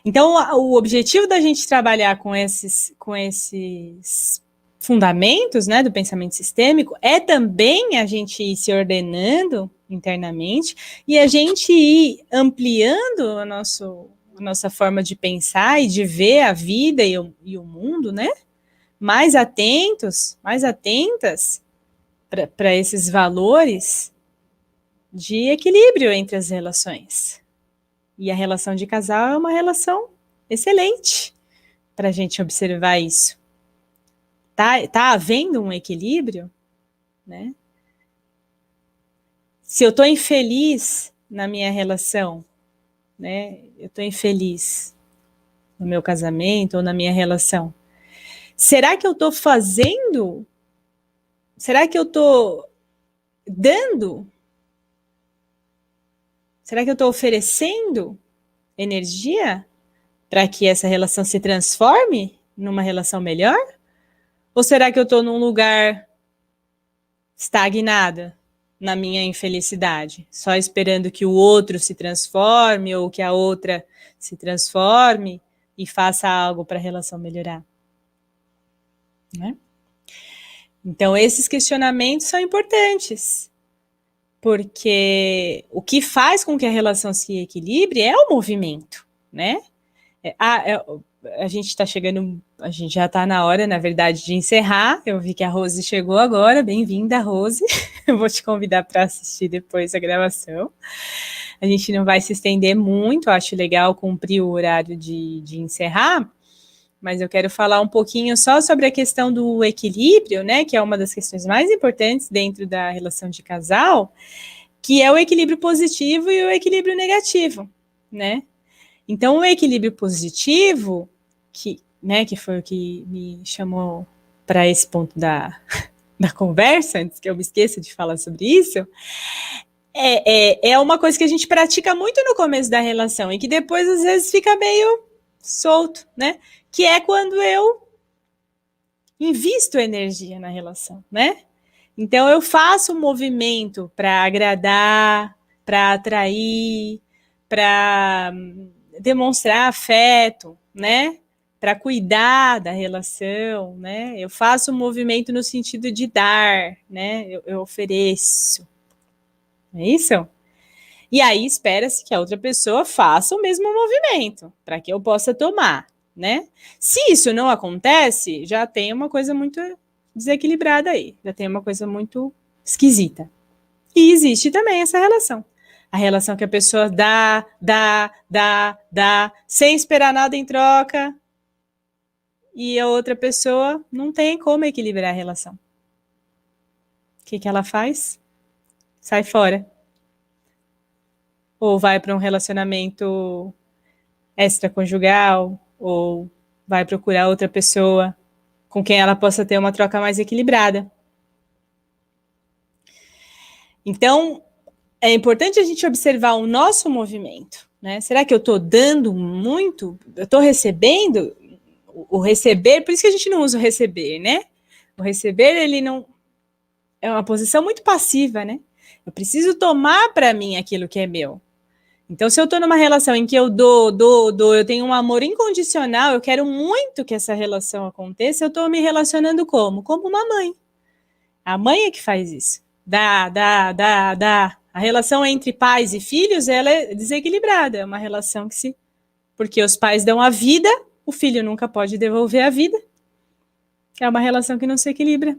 Então, o objetivo da gente trabalhar com esses fundamentos, né, do pensamento sistêmico é também a gente ir se ordenando internamente e a gente ir ampliando a nossa forma de pensar e de ver a vida e o mundo, né? Mais atentas para esses valores de equilíbrio entre as relações. E a relação de casal é uma relação excelente para a gente observar isso. Tá havendo um equilíbrio, né? Se eu estou infeliz na minha relação, né? Eu estou infeliz no meu casamento ou na minha relação. Será que eu estou fazendo? Será que eu estou dando? Será que eu estou oferecendo energia para que essa relação se transforme numa relação melhor? Ou será que eu estou num lugar estagnada na minha infelicidade, só esperando que o outro se transforme ou que a outra se transforme e faça algo para a relação melhorar? Né? Então, esses questionamentos são importantes, porque o que faz com que a relação se equilibre é o movimento, né? A gente está chegando, a gente já está na hora, na verdade, de encerrar. Eu vi que a Rose chegou agora. Bem-vinda, Rose. Eu vou te convidar para assistir depois a gravação. A gente não vai se estender muito, acho legal cumprir o horário de encerrar, mas eu quero falar um pouquinho só sobre a questão do equilíbrio, né, que é uma das questões mais importantes dentro da relação de casal, que é o equilíbrio positivo e o equilíbrio negativo, né? Então, o equilíbrio positivo, que foi o que me chamou para esse ponto da conversa, antes que eu me esqueça de falar sobre isso, é uma coisa que a gente pratica muito no começo da relação e que depois, às vezes, fica meio solto, né? Que é quando eu invisto energia na relação, né? Então, eu faço um movimento para agradar, para atrair, para demonstrar afeto, né? Para cuidar da relação, né? Eu faço um movimento no sentido de dar, né? Eu ofereço. É isso? E aí espera-se que a outra pessoa faça o mesmo movimento, para que eu possa tomar, né? Se isso não acontece, já tem uma coisa muito desequilibrada aí, já tem uma coisa muito esquisita. E existe também essa relação. A relação que a pessoa dá, sem esperar nada em troca, e a outra pessoa não tem como equilibrar a relação. O que ela faz? Sai fora. Ou vai para um relacionamento extraconjugal, ou vai procurar outra pessoa com quem ela possa ter uma troca mais equilibrada. Então, é importante a gente observar o nosso movimento, né? Será que eu estou dando muito? Eu estou recebendo? O receber, por isso que a gente não usa o receber, né? O receber, ele não... é uma posição muito passiva, né? Eu preciso tomar para mim aquilo que é meu. Então, se eu estou numa relação em que eu dou, eu tenho um amor incondicional, eu quero muito que essa relação aconteça, eu estou me relacionando como? Como uma mãe. A mãe é que faz isso. Dá. A relação entre pais e filhos, ela é desequilibrada. É uma relação que se... porque os pais dão a vida, o filho nunca pode devolver a vida. É uma relação que não se equilibra.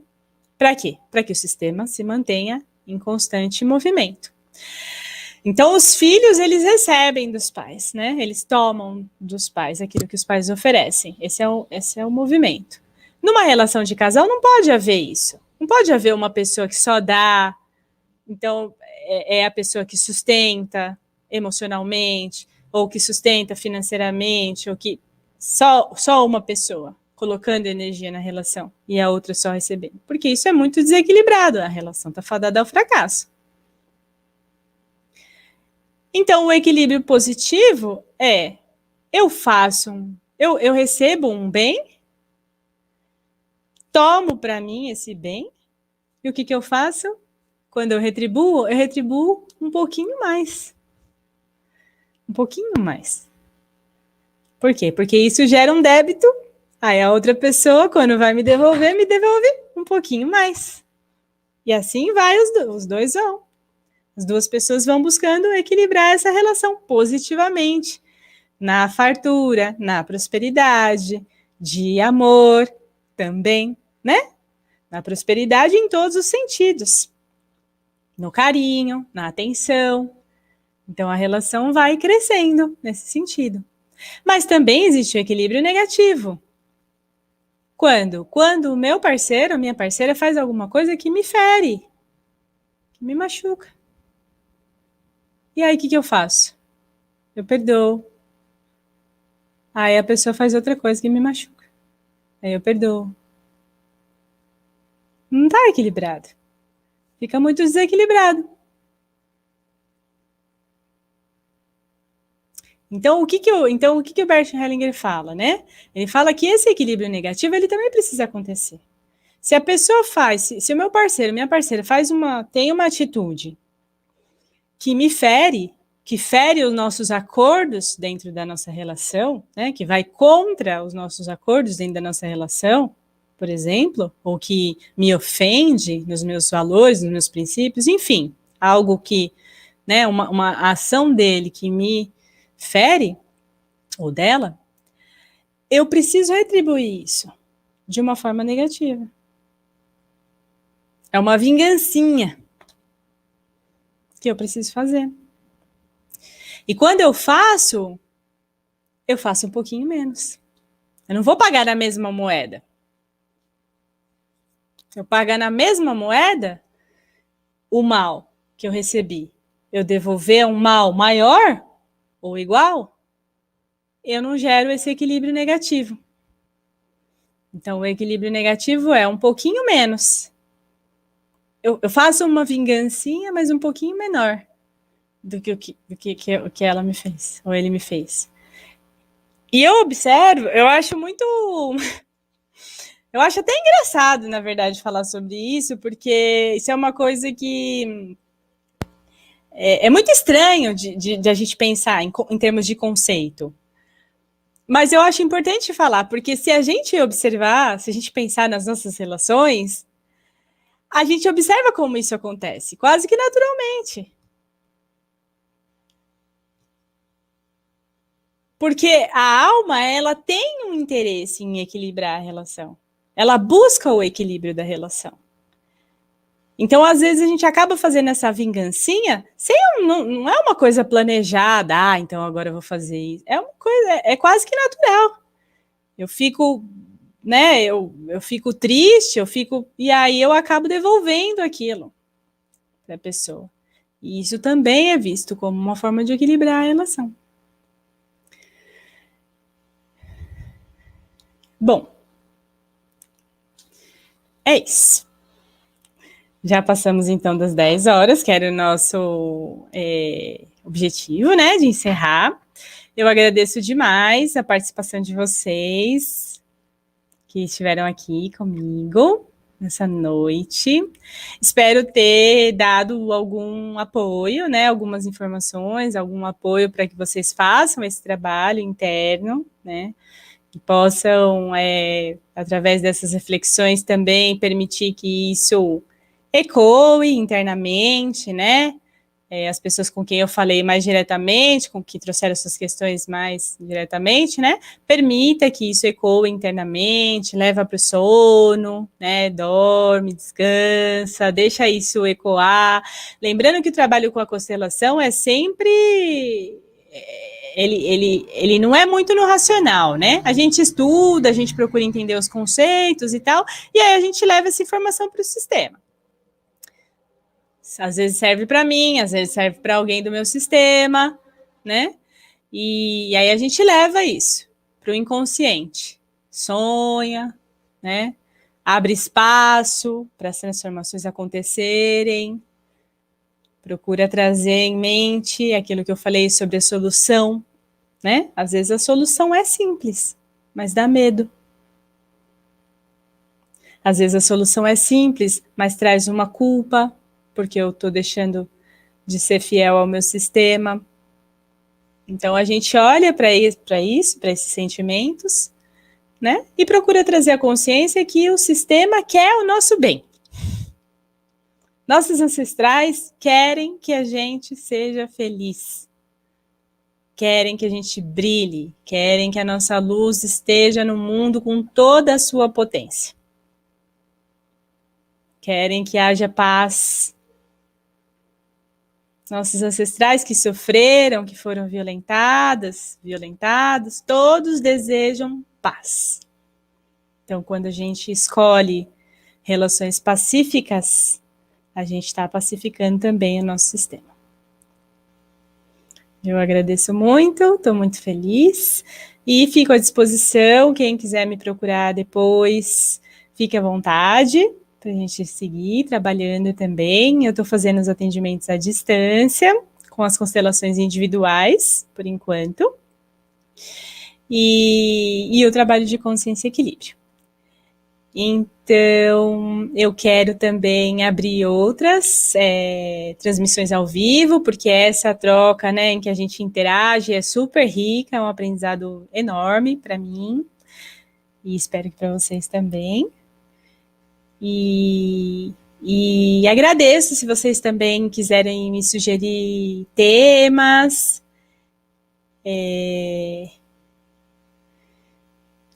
Para quê? Para que o sistema se mantenha em constante movimento. Então, os filhos, eles recebem dos pais, né? Eles tomam dos pais aquilo que os pais oferecem. Esse é o movimento. Numa relação de casal, não pode haver isso. Não pode haver uma pessoa que só dá, então é a pessoa que sustenta emocionalmente, ou que sustenta financeiramente, ou que só uma pessoa colocando energia na relação e a outra só recebendo. Porque isso é muito desequilibrado, a relação está fadada ao fracasso. Então, o equilíbrio positivo é, eu recebo um bem, tomo para mim esse bem, e o que eu faço? Quando eu retribuo um pouquinho mais. Um pouquinho mais. Por quê? Porque isso gera um débito, aí a outra pessoa, quando vai me devolve um pouquinho mais. E assim vai, os dois vão. As duas pessoas vão buscando equilibrar essa relação positivamente, na fartura, na prosperidade, de amor também, né? Na prosperidade em todos os sentidos. No carinho, na atenção. Então a relação vai crescendo nesse sentido. Mas também existe o equilíbrio negativo. Quando? Quando o meu parceiro, a minha parceira faz alguma coisa que me fere, que me machuca. E aí, o que eu faço? Eu perdoo. Aí a pessoa faz outra coisa que me machuca. Aí eu perdoo. Não está equilibrado. Fica muito desequilibrado. Então, o que o Bert Hellinger fala, né? Ele fala que esse equilíbrio negativo, ele também precisa acontecer. Se a pessoa faz, se o meu parceiro, minha parceira tem uma atitude que me fere, que fere os nossos acordos dentro da nossa relação, né? Que vai contra os nossos acordos dentro da nossa relação, por exemplo, ou que me ofende nos meus valores, nos meus princípios, enfim, algo que, né, uma ação dele que me fere, ou dela, eu preciso retribuir isso de uma forma negativa. É uma vingancinha que eu preciso fazer. E quando eu faço um pouquinho menos. Eu não vou pagar na mesma moeda. Eu pagar na mesma moeda o mal que eu recebi. Eu devolver um mal maior ou igual, eu não gero esse equilíbrio negativo. Então, o equilíbrio negativo é um pouquinho menos. Eu faço uma vingancinha, mas um pouquinho menor do que ela me fez, ou ele me fez. E eu observo, eu acho muito. Eu acho até engraçado, na verdade, falar sobre isso, porque isso é uma coisa que é muito estranho de a gente pensar em termos de conceito. Mas eu acho importante falar, porque se a gente observar, se a gente pensar nas nossas relações, a gente observa como isso acontece, quase que naturalmente. Porque a alma, ela tem um interesse em equilibrar a relação. Ela busca o equilíbrio da relação. Então, às vezes, a gente acaba fazendo essa vingancinha não é uma coisa planejada, então agora eu vou fazer isso. É uma coisa, é quase que natural. Eu fico, né, eu fico triste, e aí eu acabo devolvendo aquilo para a pessoa. E isso também é visto como uma forma de equilibrar a relação. Bom, é isso. Já passamos então das 10 horas, que era o nosso objetivo, né, de encerrar. Eu agradeço demais a participação de vocês que estiveram aqui comigo nessa noite. Espero ter dado algum apoio, né, algumas informações, algum apoio para que vocês façam esse trabalho interno, né, que possam, através dessas reflexões, também permitir que isso ecoe internamente, né? As pessoas com quem eu falei mais diretamente, com que trouxeram essas questões mais diretamente, né? Permita que isso ecoe internamente, leva para o sono, né? Dorme, descansa, deixa isso ecoar. Lembrando que o trabalho com a constelação é sempre ele não é muito no racional, né? A gente estuda, a gente procura entender os conceitos e tal, e aí a gente leva essa informação para o sistema. Às vezes serve para mim, às vezes serve para alguém do meu sistema, né? E aí a gente leva isso para o inconsciente. Sonha, né? Abre espaço para as transformações acontecerem. Procura trazer em mente aquilo que eu falei sobre a solução, né? Às vezes a solução é simples, mas dá medo. Às vezes a solução é simples, mas traz uma culpa, porque eu estou deixando de ser fiel ao meu sistema. Então a gente olha para isso, para esses sentimentos, né? E procura trazer a consciência que o sistema quer o nosso bem. Nossos ancestrais querem que a gente seja feliz. Querem que a gente brilhe, querem que a nossa luz esteja no mundo com toda a sua potência. Querem que haja paz. nossos ancestrais que sofreram, que foram violentados, todos desejam paz. Então, quando a gente escolhe relações pacíficas, a gente está pacificando também o nosso sistema. Eu agradeço muito, estou muito feliz e fico à disposição. Quem quiser me procurar depois, fique à vontade para a gente seguir trabalhando também. Eu estou fazendo os atendimentos à distância, com as constelações individuais, por enquanto, e o trabalho de consciência e equilíbrio. Então, eu quero também abrir outras transmissões ao vivo, porque essa troca, né, em que a gente interage é super rica, é um aprendizado enorme para mim, e espero que para vocês também. E agradeço se vocês também quiserem me sugerir temas.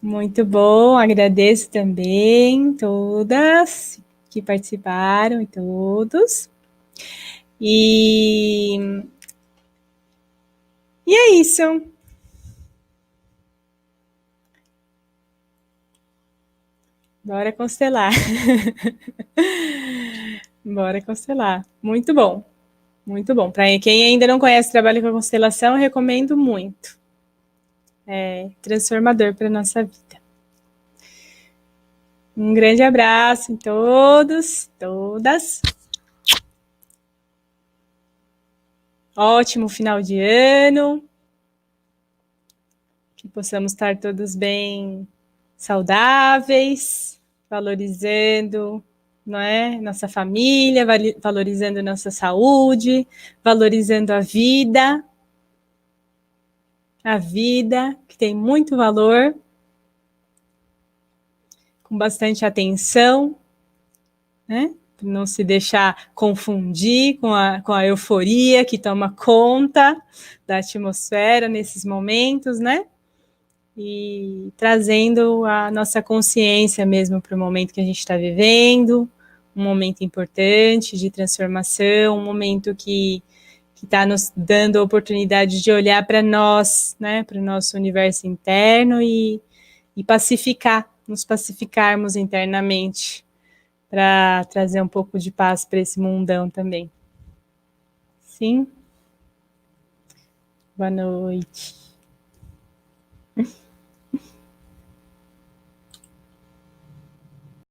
Muito bom, agradeço também todas que participaram e todos. E é isso. Bora constelar. Bora constelar. Muito bom. Muito bom. Para quem ainda não conhece o trabalho com a constelação, eu recomendo muito. É transformador para a nossa vida. Um grande abraço em todos, todas. Ótimo final de ano. Que possamos estar todos bem saudáveis, valorizando, não é, nossa família, valorizando nossa saúde, valorizando a vida que tem muito valor, com bastante atenção, né? Não se deixar confundir com a euforia que toma conta da atmosfera nesses momentos, né? E trazendo a nossa consciência mesmo para o momento que a gente está vivendo, um momento importante de transformação, um momento que está nos dando a oportunidade de olhar para nós, né, para o nosso universo interno e nos pacificarmos internamente, para trazer um pouco de paz para esse mundão também. Sim? Boa noite.